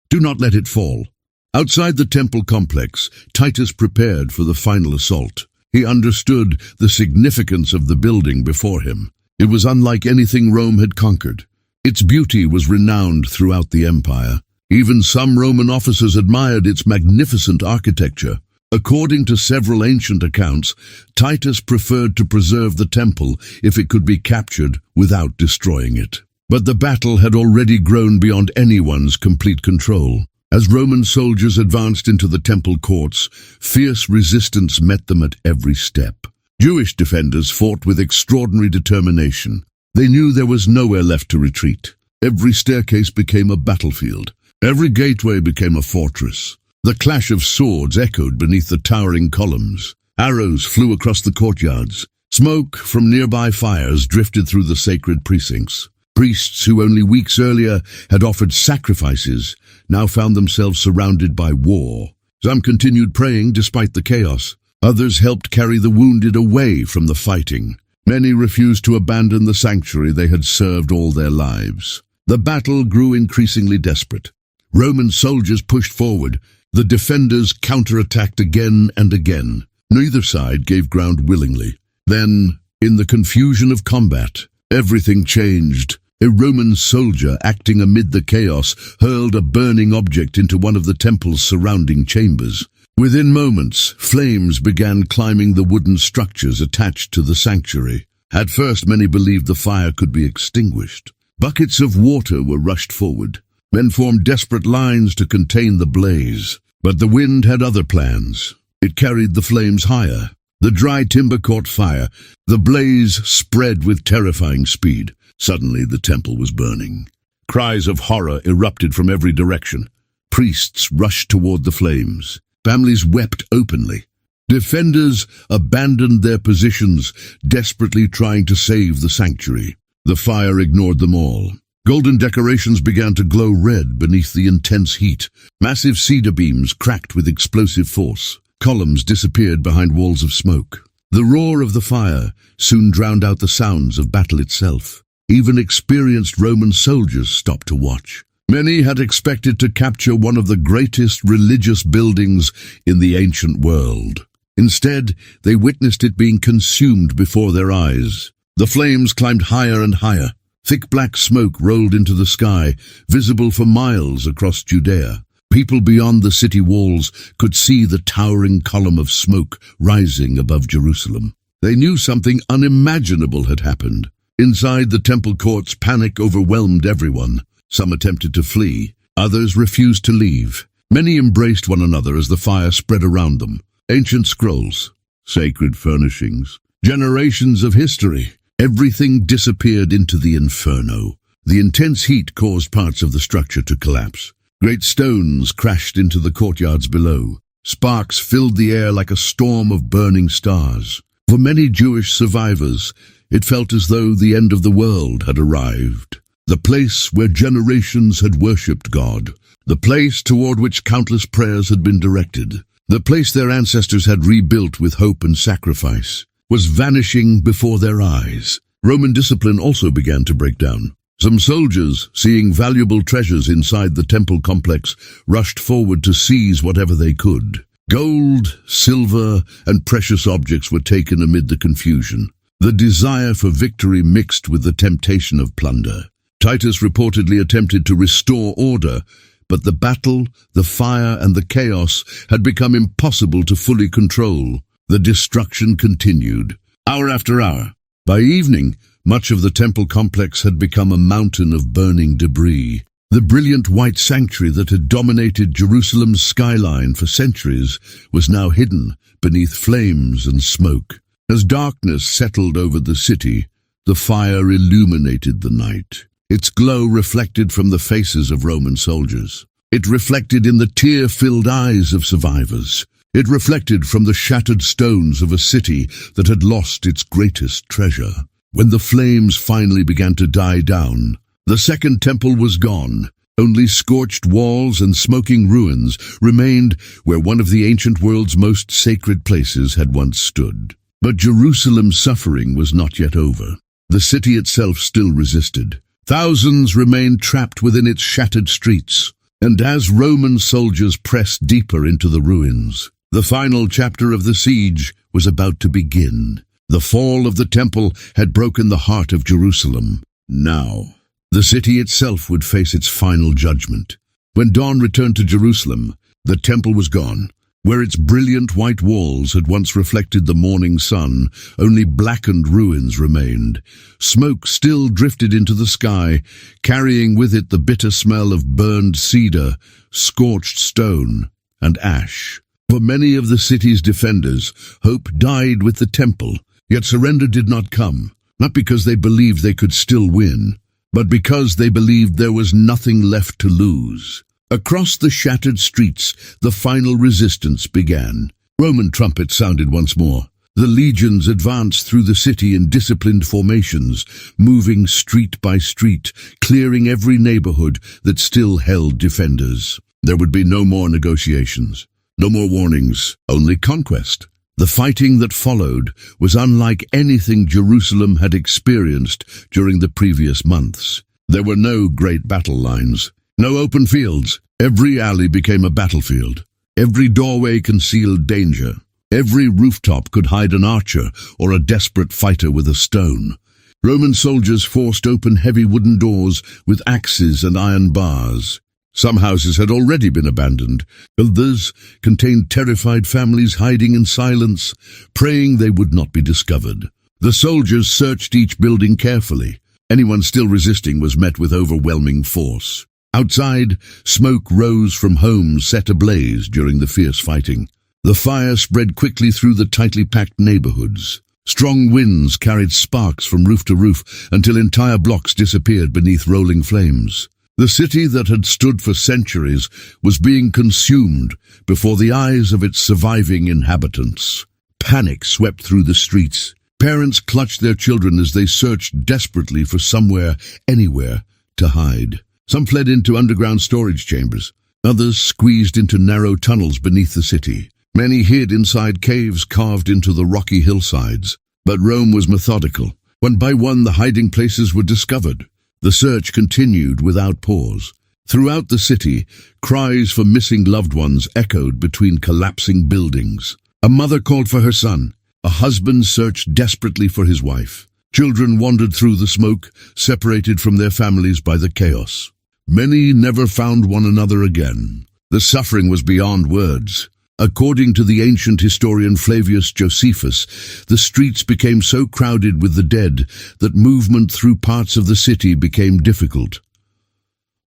Do not let it fall." Outside the temple complex, Titus prepared for the final assault. He understood the significance of the building before him. It was unlike anything Rome had conquered. Its beauty was renowned throughout the empire. Even some Roman officers admired its magnificent architecture. According to several ancient accounts, Titus preferred to preserve the temple if it could be captured without destroying it. But the battle had already grown beyond anyone's complete control. As Roman soldiers advanced into the temple courts, fierce resistance met them at every step. Jewish defenders fought with extraordinary determination. They knew there was nowhere left to retreat. Every staircase became a battlefield. Every gateway became a fortress. The clash of swords echoed beneath the towering columns. Arrows flew across the courtyards. Smoke from nearby fires drifted through the sacred precincts. Priests who only weeks earlier had offered sacrifices now found themselves surrounded by war. Some continued praying despite the chaos. Others helped carry the wounded away from the fighting. Many refused to abandon the sanctuary they had served all their lives. The battle grew increasingly desperate. Roman soldiers pushed forward. The defenders counterattacked again and again. Neither side gave ground willingly. Then, in the confusion of combat, everything changed. A Roman soldier, acting amid the chaos, hurled a burning object into one of the temple's surrounding chambers. Within moments, flames began climbing the wooden structures attached to the sanctuary. At first, many believed the fire could be extinguished. Buckets of water were rushed forward. Men formed desperate lines to contain the blaze. But the wind had other plans. It carried the flames higher. The dry timber caught fire. The blaze spread with terrifying speed. Suddenly, the temple was burning. Cries of horror erupted from every direction. Priests rushed toward the flames. Families wept openly. Defenders abandoned their positions, desperately trying to save the sanctuary. The fire ignored them all. Golden decorations began to glow red beneath the intense heat. Massive cedar beams cracked with explosive force. Columns disappeared behind walls of smoke. The roar of the fire soon drowned out the sounds of battle itself. Even experienced Roman soldiers stopped to watch. Many had expected to capture one of the greatest religious buildings in the ancient world. Instead, they witnessed it being consumed before their eyes. The flames climbed higher and higher. Thick black smoke rolled into the sky, visible for miles across Judea. People beyond the city walls could see the towering column of smoke rising above Jerusalem. They knew something unimaginable had happened. Inside the temple courts, panic overwhelmed everyone. Some attempted to flee. Others refused to leave. Many embraced one another as the fire spread around them. Ancient scrolls, sacred furnishings, generations of history. Everything disappeared into the inferno. The intense heat caused parts of the structure to collapse. Great stones crashed into the courtyards below. Sparks filled the air like a storm of burning stars. For many Jewish survivors, it felt as though the end of the world had arrived. The place where generations had worshipped God. The place toward which countless prayers had been directed. The place their ancestors had rebuilt with hope and sacrifice was vanishing before their eyes. Roman discipline also began to break down. Some soldiers, seeing valuable treasures inside the temple complex, rushed forward to seize whatever they could. Gold, silver, and precious objects were taken amid the confusion. The desire for victory mixed with the temptation of plunder. Titus reportedly attempted to restore order, but the battle, the fire, and the chaos had become impossible to fully control. The destruction continued, hour after hour. By evening, much of the temple complex had become a mountain of burning debris. The brilliant white sanctuary that had dominated Jerusalem's skyline for centuries was now hidden beneath flames and smoke. As darkness settled over the city, the fire illuminated the night. Its glow reflected from the faces of Roman soldiers. It reflected in the tear-filled eyes of survivors. It reflected from the shattered stones of a city that had lost its greatest treasure. When the flames finally began to die down, the second temple was gone. Only scorched walls and smoking ruins remained where one of the ancient world's most sacred places had once stood. But Jerusalem's suffering was not yet over. The city itself still resisted. Thousands remained trapped within its shattered streets. And as Roman soldiers pressed deeper into the ruins, the final chapter of the siege was about to begin. The fall of the temple had broken the heart of Jerusalem. Now, the city itself would face its final judgment. When dawn returned to Jerusalem, the temple was gone. Where its brilliant white walls had once reflected the morning sun, only blackened ruins remained. Smoke still drifted into the sky, carrying with it the bitter smell of burned cedar, scorched stone, and ash. For many of the city's defenders, hope died with the temple, yet surrender did not come, not because they believed they could still win, but because they believed there was nothing left to lose. Across the shattered streets, the final resistance began. Roman trumpets sounded once more. The legions advanced through the city in disciplined formations, moving street by street, clearing every neighborhood that still held defenders. There would be no more negotiations, no more warnings, only conquest. The fighting that followed was unlike anything Jerusalem had experienced during the previous months. There were no great battle lines. No open fields. Every alley became a battlefield. Every doorway concealed danger. Every rooftop could hide an archer or a desperate fighter with a stone. Roman soldiers forced open heavy wooden doors with axes and iron bars. Some houses had already been abandoned. Others contained terrified families hiding in silence, praying they would not be discovered. The soldiers searched each building carefully. Anyone still resisting was met with overwhelming force. Outside, smoke rose from homes set ablaze during the fierce fighting. The fire spread quickly through the tightly packed neighborhoods. Strong winds carried sparks from roof to roof until entire blocks disappeared beneath rolling flames. The city that had stood for centuries was being consumed before the eyes of its surviving inhabitants. Panic swept through the streets. Parents clutched their children as they searched desperately for somewhere, anywhere, to hide. Some fled into underground storage chambers. Others squeezed into narrow tunnels beneath the city. Many hid inside caves carved into the rocky hillsides. But Rome was methodical. One by one, the hiding places were discovered. The search continued without pause. Throughout the city, cries for missing loved ones echoed between collapsing buildings. A mother called for her son. A husband searched desperately for his wife. Children wandered through the smoke, separated from their families by the chaos. Many never found one another again. The suffering was beyond words. According to the ancient historian Flavius Josephus, the streets became so crowded with the dead that movement through parts of the city became difficult.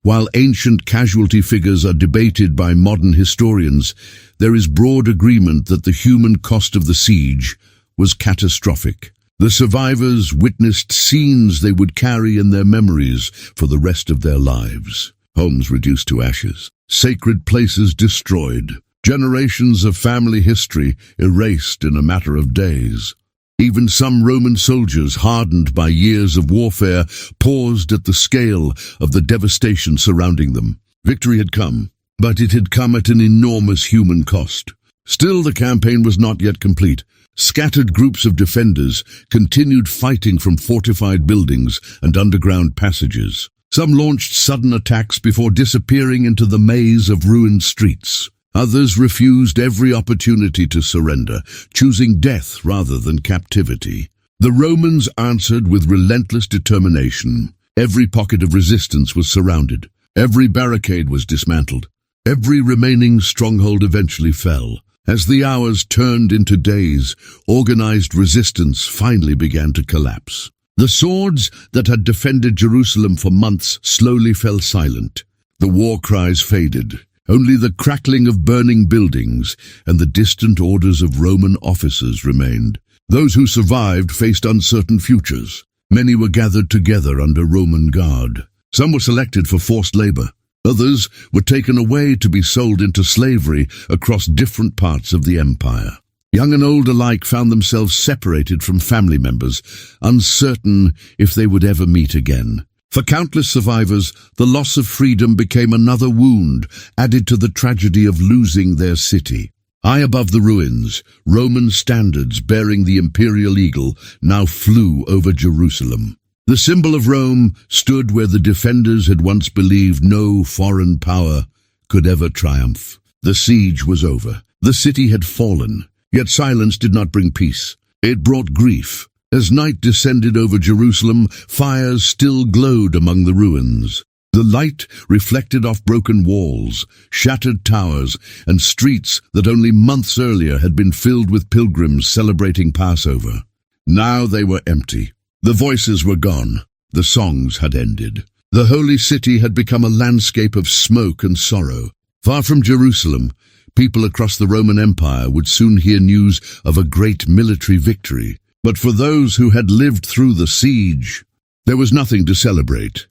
While ancient casualty figures are debated by modern historians, there is broad agreement that the human cost of the siege was catastrophic. The survivors witnessed scenes they would carry in their memories for the rest of their lives. Homes reduced to ashes, sacred places destroyed, generations of family history erased in a matter of days. Even some Roman soldiers, hardened by years of warfare, paused at the scale of the devastation surrounding them. Victory had come, but it had come at an enormous human cost. Still, the campaign was not yet complete. Scattered groups of defenders continued fighting from fortified buildings and underground passages. Some launched sudden attacks before disappearing into the maze of ruined streets. Others refused every opportunity to surrender, choosing death rather than captivity. The Romans answered with relentless determination. Every pocket of resistance was surrounded. Every barricade was dismantled. Every remaining stronghold eventually fell. As the hours turned into days, organized resistance finally began to collapse. The swords that had defended Jerusalem for months slowly fell silent. The war cries faded. Only the crackling of burning buildings and the distant orders of Roman officers remained. Those who survived faced uncertain futures. Many were gathered together under Roman guard. Some were selected for forced labor. Others were taken away to be sold into slavery across different parts of the empire. Young and old alike found themselves separated from family members, uncertain if they would ever meet again. For countless survivors, the loss of freedom became another wound, added to the tragedy of losing their city. High above the ruins, Roman standards bearing the imperial eagle now flew over Jerusalem. The symbol of Rome stood where the defenders had once believed no foreign power could ever triumph. The siege was over. The city had fallen. Yet silence did not bring peace. It brought grief. As night descended over Jerusalem, fires still glowed among the ruins. The light reflected off broken walls, shattered towers, and streets that only months earlier had been filled with pilgrims celebrating Passover. Now they were empty. The voices were gone. The songs had ended. The holy city had become a landscape of smoke and sorrow. Far from Jerusalem, people across the Roman Empire would soon hear news of a great military victory. But for those who had lived through the siege, there was nothing to celebrate.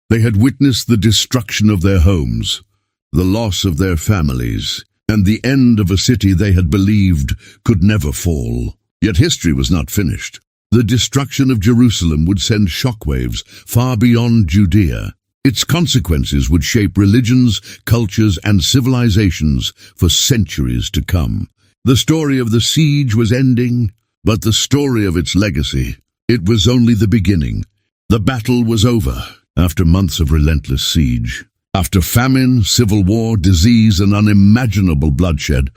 They had witnessed the destruction of their homes, the loss of their families, and the end of a city they had believed could never fall. Yet history was not finished. The destruction of Jerusalem would send shockwaves far beyond Judea. Its consequences would shape religions, cultures, and civilizations for centuries to come. The story of the siege was ending, but the story of its legacy, it was only the beginning. The battle was over. After months of relentless siege, after famine, civil war, disease, and unimaginable bloodshed,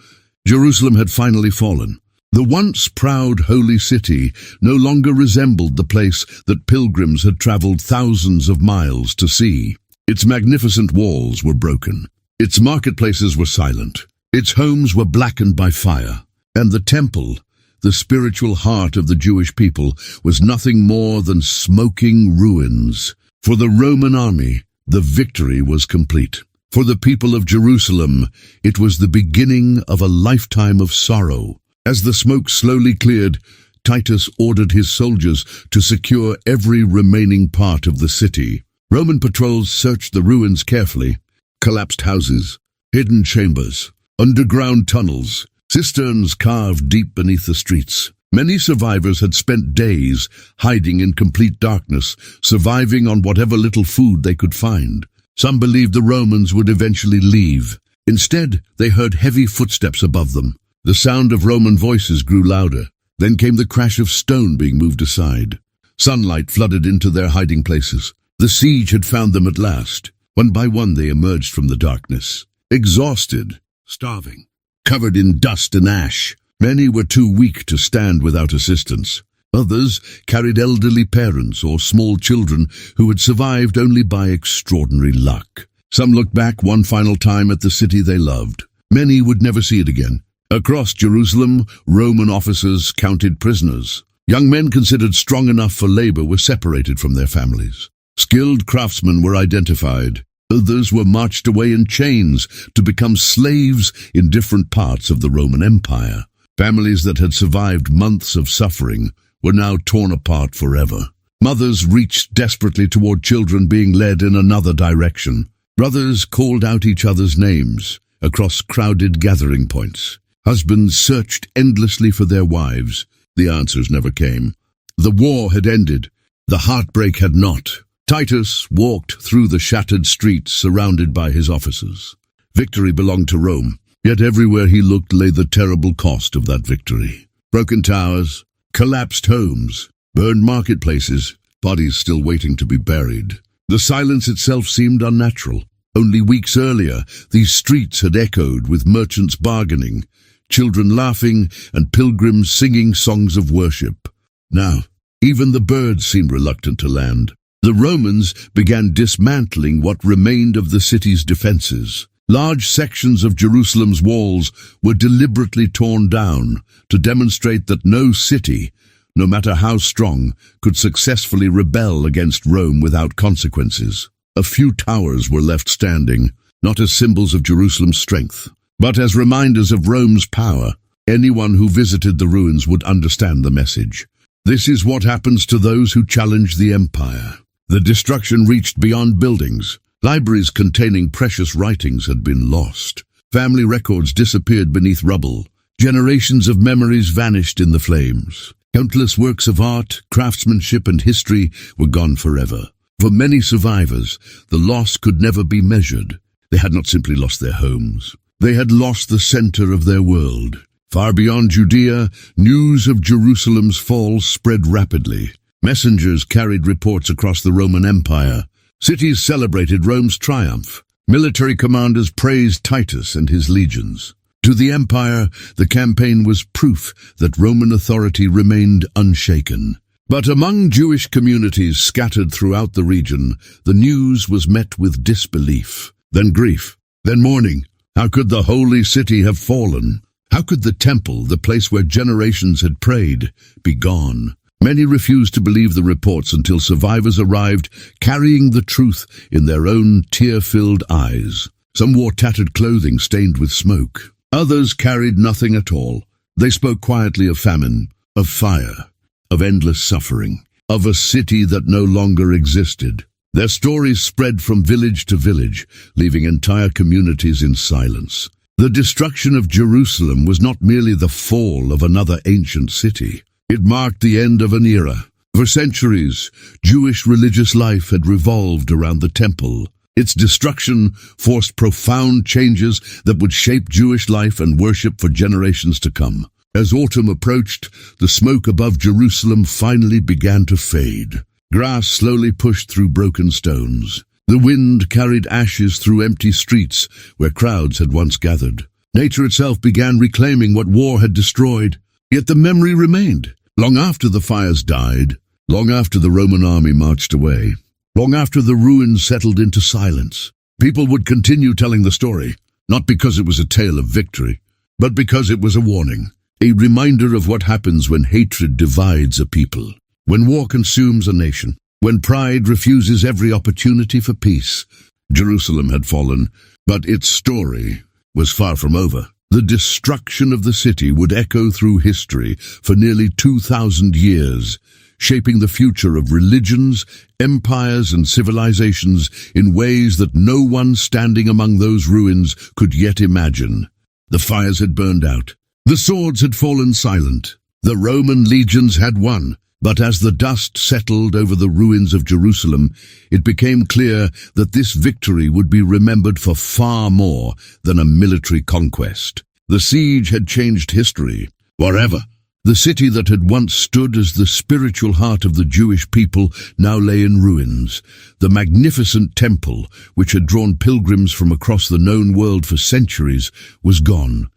Jerusalem had finally fallen. The once proud holy city no longer resembled the place that pilgrims had traveled thousands of miles to see. Its magnificent walls were broken. Its marketplaces were silent. Its homes were blackened by fire. And the temple, the spiritual heart of the Jewish people, was nothing more than smoking ruins. For the Roman army, the victory was complete. For the people of Jerusalem, it was the beginning of a lifetime of sorrow. As the smoke slowly cleared, Titus ordered his soldiers to secure every remaining part of the city. Roman patrols searched the ruins carefully. Collapsed houses, hidden chambers, underground tunnels, cisterns carved deep beneath the streets. Many survivors had spent days hiding in complete darkness, surviving on whatever little food they could find. Some believed the Romans would eventually leave. Instead, they heard heavy footsteps above them. The sound of Roman voices grew louder. Then came the crash of stone being moved aside. Sunlight flooded into their hiding places. The siege had found them at last. One by one they emerged from the darkness. Exhausted, starving, covered in dust and ash. Many were too weak to stand without assistance. Others carried elderly parents or small children who had survived only by extraordinary luck. Some looked back one final time at the city they loved. Many would never see it again. Across Jerusalem, Roman officers counted prisoners. Young men considered strong enough for labor were separated from their families. Skilled craftsmen were identified. Others were marched away in chains to become slaves in different parts of the Roman Empire. Families that had survived months of suffering were now torn apart forever. Mothers reached desperately toward children being led in another direction. Brothers called out each other's names across crowded gathering points. Husbands searched endlessly for their wives. The answers never came. The war had ended. The heartbreak had not. Titus walked through the shattered streets surrounded by his officers. Victory belonged to Rome, yet everywhere he looked lay the terrible cost of that victory. Broken towers, collapsed homes, burned marketplaces, bodies still waiting to be buried. The silence itself seemed unnatural. Only weeks earlier, these streets had echoed with merchants bargaining, children laughing, and pilgrims singing songs of worship. Now, even the birds seemed reluctant to land. The Romans began dismantling what remained of the city's defenses. Large sections of Jerusalem's walls were deliberately torn down to demonstrate that no city, no matter how strong, could successfully rebel against Rome without consequences. A few towers were left standing, not as symbols of Jerusalem's strength, but as reminders of Rome's power. Anyone who visited the ruins would understand the message. This is what happens to those who challenge the empire. The destruction reached beyond buildings. Libraries containing precious writings had been lost. Family records disappeared beneath rubble. Generations of memories vanished in the flames. Countless works of art, craftsmanship, and history were gone forever. For many survivors, the loss could never be measured. They had not simply lost their homes. They had lost the center of their world. Far beyond Judea, news of Jerusalem's fall spread rapidly. Messengers carried reports across the Roman Empire. Cities celebrated Rome's triumph. Military commanders praised Titus and his legions. To the empire, the campaign was proof that Roman authority remained unshaken. But among Jewish communities scattered throughout the region, the news was met with disbelief, then grief, then mourning. How could the holy city have fallen? How could the temple, the place where generations had prayed, be gone? Many refused to believe the reports until survivors arrived, carrying the truth in their own tear-filled eyes. Some wore tattered clothing stained with smoke. Others carried nothing at all. They spoke quietly of famine, of fire, of endless suffering, of a city that no longer existed. Their stories spread from village to village, leaving entire communities in silence. The destruction of Jerusalem was not merely the fall of another ancient city. It marked the end of an era. For centuries, Jewish religious life had revolved around the temple. Its destruction forced profound changes that would shape Jewish life and worship for generations to come. As autumn approached, the smoke above Jerusalem finally began to fade. Grass slowly pushed through broken stones. The wind carried ashes through empty streets where crowds had once gathered. Nature itself began reclaiming what war had destroyed. Yet the memory remained. Long after the fires died, long after the Roman army marched away, long after the ruins settled into silence, people would continue telling the story, not because it was a tale of victory, but because it was a warning, a reminder of what happens when hatred divides a people, when war consumes a nation, when pride refuses every opportunity for peace. Jerusalem had fallen, but its story was far from over. The destruction of the city would echo through history for nearly 2,000 years, shaping the future of religions, empires, and civilizations in ways that no one standing among those ruins could yet imagine. The fires had burned out. The swords had fallen silent. The Roman legions had won, but as the dust settled over the ruins of Jerusalem, it became clear that this victory would be remembered for far more than a military conquest. The siege had changed history forever. The city that had once stood as the spiritual heart of the Jewish people now lay in ruins. The magnificent temple, which had drawn pilgrims from across the known world for centuries, was gone.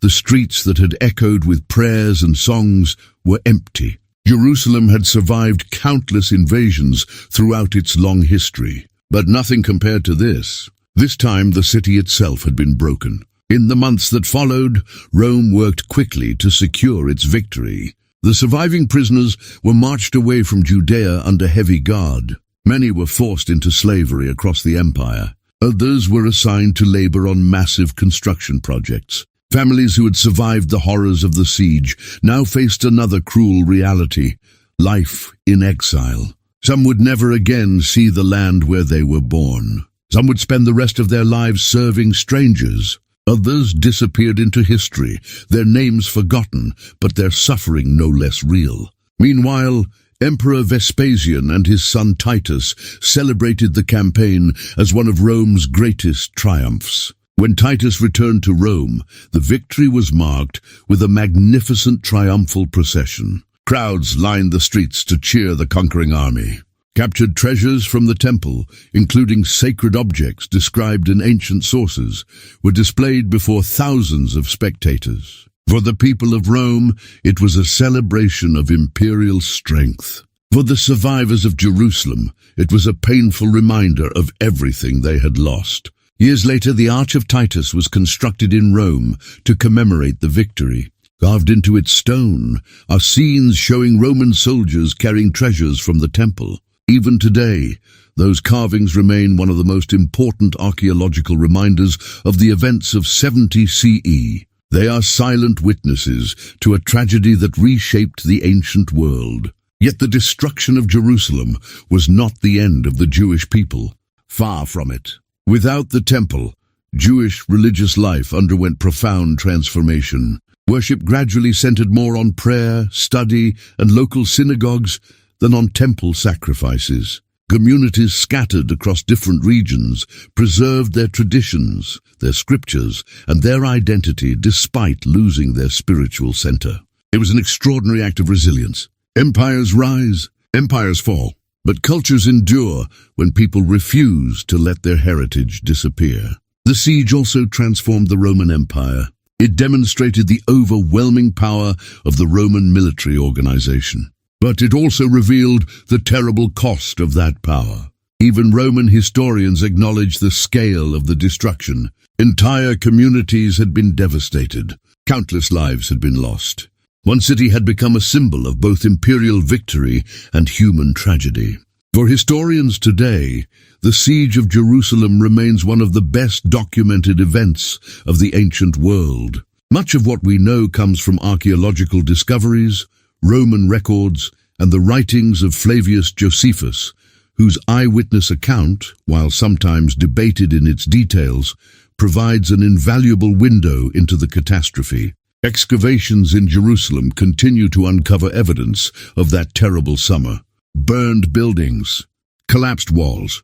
The streets that had echoed with prayers and songs were empty. Jerusalem had survived countless invasions throughout its long history, but nothing compared to this. This time the city itself had been broken. In the months that followed, Rome worked quickly to secure its victory. The surviving prisoners were marched away from Judea under heavy guard. Many were forced into slavery across the empire. Others were assigned to labor on massive construction projects. Families who had survived the horrors of the siege now faced another cruel reality: life in exile. Some would never again see the land where they were born. Some would spend the rest of their lives serving strangers. Others disappeared into history, their names forgotten, but their suffering no less real. Meanwhile, Emperor Vespasian and his son Titus celebrated the campaign as one of Rome's greatest triumphs. When Titus returned to Rome, the victory was marked with a magnificent triumphal procession. Crowds lined the streets to cheer the conquering army. Captured treasures from the temple, including sacred objects described in ancient sources, were displayed before thousands of spectators. For the people of Rome, it was a celebration of imperial strength. For the survivors of Jerusalem, it was a painful reminder of everything they had lost. Years later, the Arch of Titus was constructed in Rome to commemorate the victory. Carved into its stone are scenes showing Roman soldiers carrying treasures from the temple. Even today, those carvings remain one of the most important archaeological reminders of the events of 70 CE. They are silent witnesses to a tragedy that reshaped the ancient world. Yet the destruction of Jerusalem was not the end of the Jewish people. Far from it. Without the temple, Jewish religious life underwent profound transformation. Worship gradually centered more on prayer, study, and local synagogues than on temple sacrifices. Communities scattered across different regions preserved their traditions, their scriptures, and their identity despite losing their spiritual center. It was an extraordinary act of resilience. Empires rise, empires fall, but cultures endure when people refuse to let their heritage disappear. The siege also transformed the Roman Empire. It demonstrated the overwhelming power of the Roman military organization. But it also revealed the terrible cost of that power. Even Roman historians acknowledge the scale of the destruction. Entire communities had been devastated. Countless lives had been lost. One city had become a symbol of both imperial victory and human tragedy. For historians today, the siege of Jerusalem remains one of the best documented events of the ancient world. Much of what we know comes from archaeological discoveries, Roman records, and the writings of Flavius Josephus, whose eyewitness account, while sometimes debated in its details, provides an invaluable window into the catastrophe. Excavations in Jerusalem continue to uncover evidence of that terrible summer. Burned buildings, collapsed walls,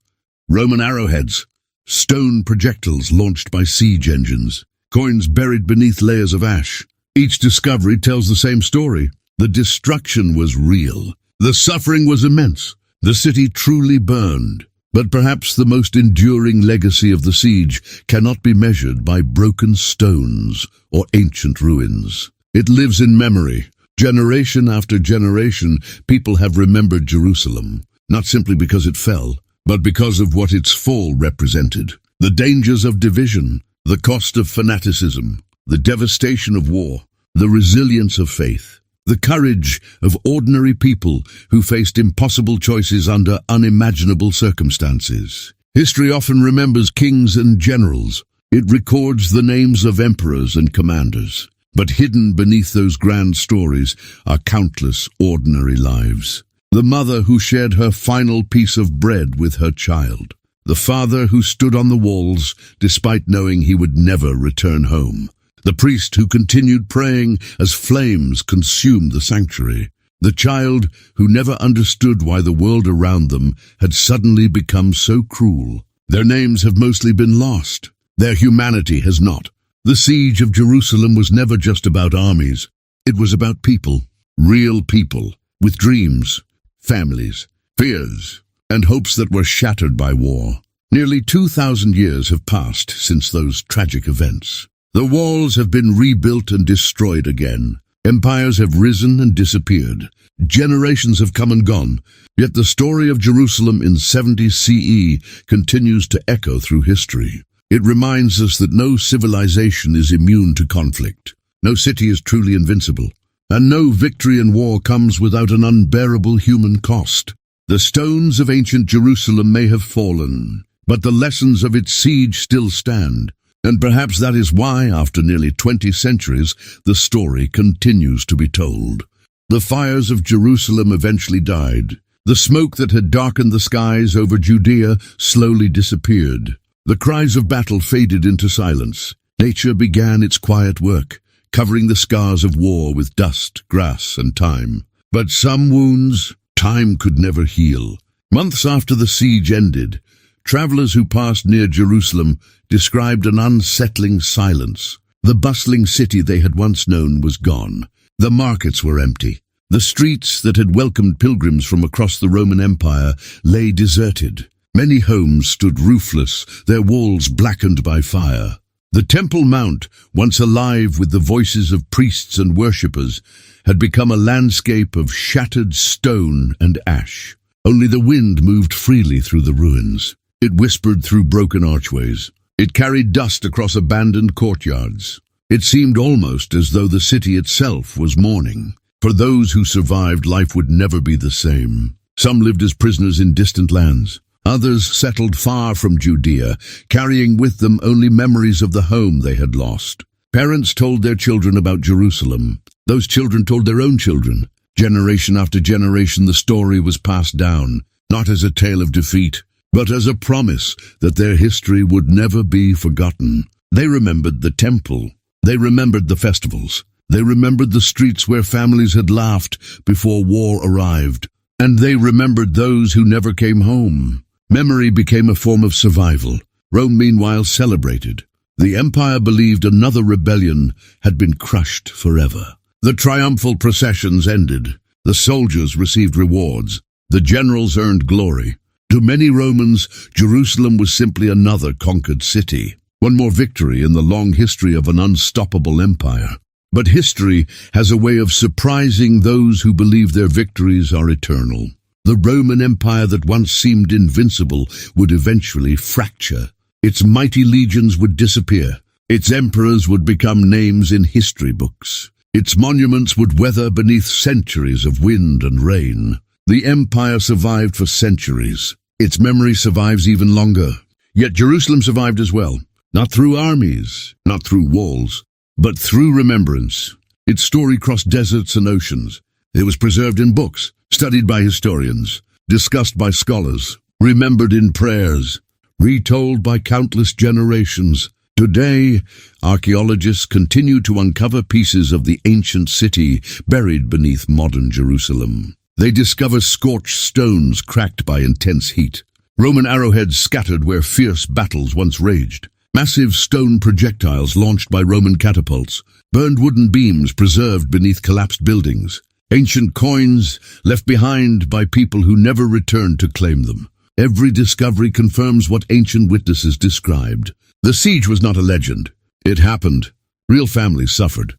Roman arrowheads, stone projectiles launched by siege engines, coins buried beneath layers of ash. Each discovery tells the same story. The destruction was real. The suffering was immense. The city truly burned. But perhaps the most enduring legacy of the siege cannot be measured by broken stones or ancient ruins. It lives in memory. Generation after generation, people have remembered Jerusalem, not simply because it fell, but because of what its fall represented. The dangers of division, the cost of fanaticism, the devastation of war, the resilience of faith. The courage of ordinary people who faced impossible choices under unimaginable circumstances. History often remembers kings and generals. It records the names of emperors and commanders. But hidden beneath those grand stories are countless ordinary lives. The mother who shared her final piece of bread with her child. The father who stood on the walls despite knowing he would never return home. the priest who continued praying as flames consumed the sanctuary, the child who never understood why the world around them had suddenly become so cruel. Their names have mostly been lost. Their humanity has not. The siege of Jerusalem was never just about armies. It was about people, real people, with dreams, families, fears, and hopes that were shattered by war. Nearly 2,000 years have passed since those tragic events. The walls have been rebuilt and destroyed again. Empires have risen and disappeared. Generations have come and gone, yet the story of Jerusalem in 70 CE continues to echo through history. It reminds us that no civilization is immune to conflict. No city is truly invincible, and no victory in war comes without an unbearable human cost. The stones of ancient Jerusalem may have fallen, but the lessons of its siege still stand. And perhaps that is why, after nearly 20 centuries, the story continues to be told. The fires of Jerusalem eventually died. The smoke that had darkened the skies over Judea slowly disappeared. The cries of battle faded into silence. Nature began its quiet work, covering the scars of war with dust, grass, and time. But some wounds, time could never heal. Months after the siege ended, travelers who passed near Jerusalem described an unsettling silence. The bustling city they had once known was gone. The markets were empty. The streets that had welcomed pilgrims from across the Roman Empire lay deserted. Many homes stood roofless, their walls blackened by fire. The Temple Mount, once alive with the voices of priests and worshippers, had become a landscape of shattered stone and ash. Only the wind moved freely through the ruins. It whispered through broken archways. It carried dust across abandoned courtyards. It seemed almost as though the city itself was mourning. For those who survived, life would never be the same. Some lived as prisoners in distant lands. Others settled far from Judea, carrying with them only memories of the home they had lost. Parents told their children about Jerusalem. Those children told their own children. Generation after generation, the story was passed down, not as a tale of defeat, but as a promise that their history would never be forgotten. They remembered the temple. They remembered the festivals. They remembered the streets where families had laughed before war arrived. And they remembered those who never came home. Memory became a form of survival. Rome, meanwhile, celebrated. The empire believed another rebellion had been crushed forever. The triumphal processions ended. The soldiers received rewards. The generals earned glory. To many Romans, Jerusalem was simply another conquered city, one more victory in the long history of an unstoppable empire. But history has a way of surprising those who believe their victories are eternal. The Roman Empire that once seemed invincible would eventually fracture. Its mighty legions would disappear. Its emperors would become names in history books. Its monuments would weather beneath centuries of wind and rain. The empire survived for centuries. Its memory survives even longer. Yet Jerusalem survived as well. Not through armies, not through walls, but through remembrance. Its story crossed deserts and oceans. It was preserved in books, studied by historians, discussed by scholars, remembered in prayers, retold by countless generations. Today, archaeologists continue to uncover pieces of the ancient city buried beneath modern Jerusalem. They discover scorched stones cracked by intense heat, Roman arrowheads scattered where fierce battles once raged, massive stone projectiles launched by Roman catapults, burned wooden beams preserved beneath collapsed buildings, ancient coins left behind by people who never returned to claim them. Every discovery confirms what ancient witnesses described. The siege was not a legend. It happened. Real families suffered.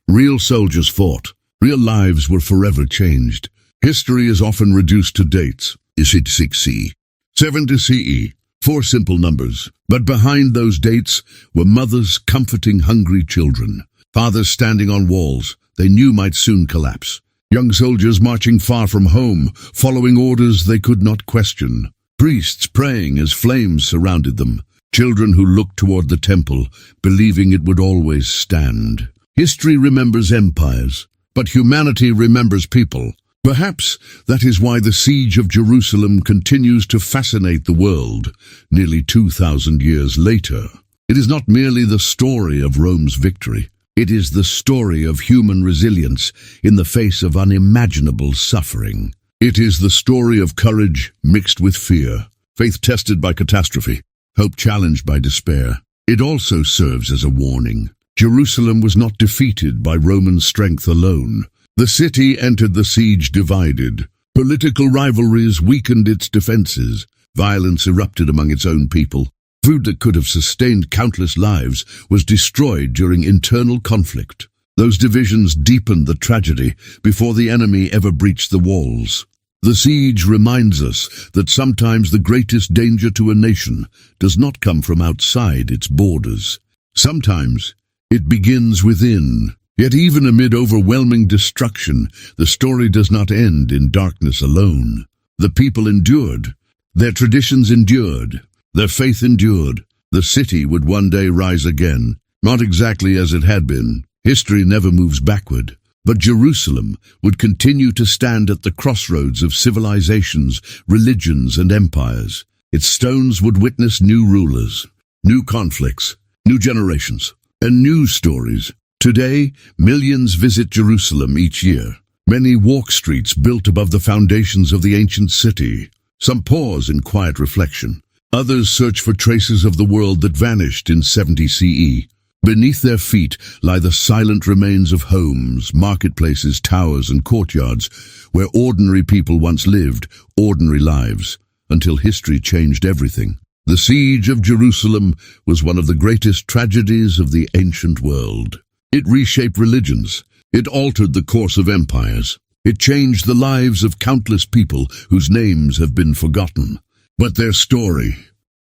Real soldiers fought. Real lives were forever changed. History is often reduced to dates. 6 CE, 70 CE, 4 simple numbers. But behind those dates were mothers comforting hungry children. Fathers standing on walls they knew might soon collapse. Young soldiers marching far from home, following orders they could not question. Priests praying as flames surrounded them. Children who looked toward the temple, believing it would always stand. History remembers empires, but humanity remembers people. Perhaps that is why the siege of Jerusalem continues to fascinate the world nearly 2,000 years later. It is not merely the story of Rome's victory. It is the story of human resilience in the face of unimaginable suffering. It is the story of courage mixed with fear, faith tested by catastrophe, hope challenged by despair. It also serves as a warning. Jerusalem was not defeated by Roman strength alone. The city entered the siege divided. Political rivalries weakened its defenses. Violence erupted among its own people. Food that could have sustained countless lives was destroyed during internal conflict. Those divisions deepened the tragedy before the enemy ever breached the walls. The siege reminds us that sometimes the greatest danger to a nation does not come from outside its borders. Sometimes it begins within. Yet even amid overwhelming destruction, the story does not end in darkness alone. The people endured. Their traditions endured. Their faith endured. The city would one day rise again, not exactly as it had been. History never moves backward. But Jerusalem would continue to stand at the crossroads of civilizations, religions, and empires. Its stones would witness new rulers, new conflicts, new generations, and new stories. Today, millions visit Jerusalem each year. Many walk streets built above the foundations of the ancient city. Some pause in quiet reflection. Others search for traces of the world that vanished in 70 CE. Beneath their feet lie the silent remains of homes, marketplaces, towers, and courtyards where ordinary people once lived ordinary lives until history changed everything. The siege of Jerusalem was one of the greatest tragedies of the ancient world. It reshaped religions. It altered the course of empires. It changed the lives of countless people whose names have been forgotten. But their story,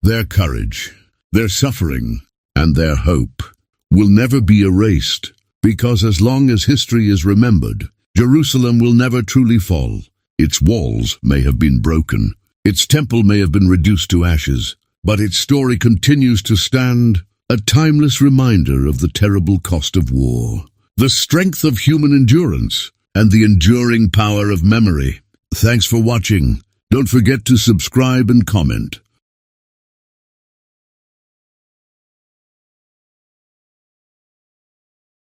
their courage, their suffering, and their hope will never be erased, because as long as history is remembered, Jerusalem will never truly fall. Its walls may have been broken, its temple may have been reduced to ashes, but its story continues to stand, a timeless reminder of the terrible cost of war, the strength of human endurance, and the enduring power of memory. Thanks for watching. Don't forget to subscribe and comment.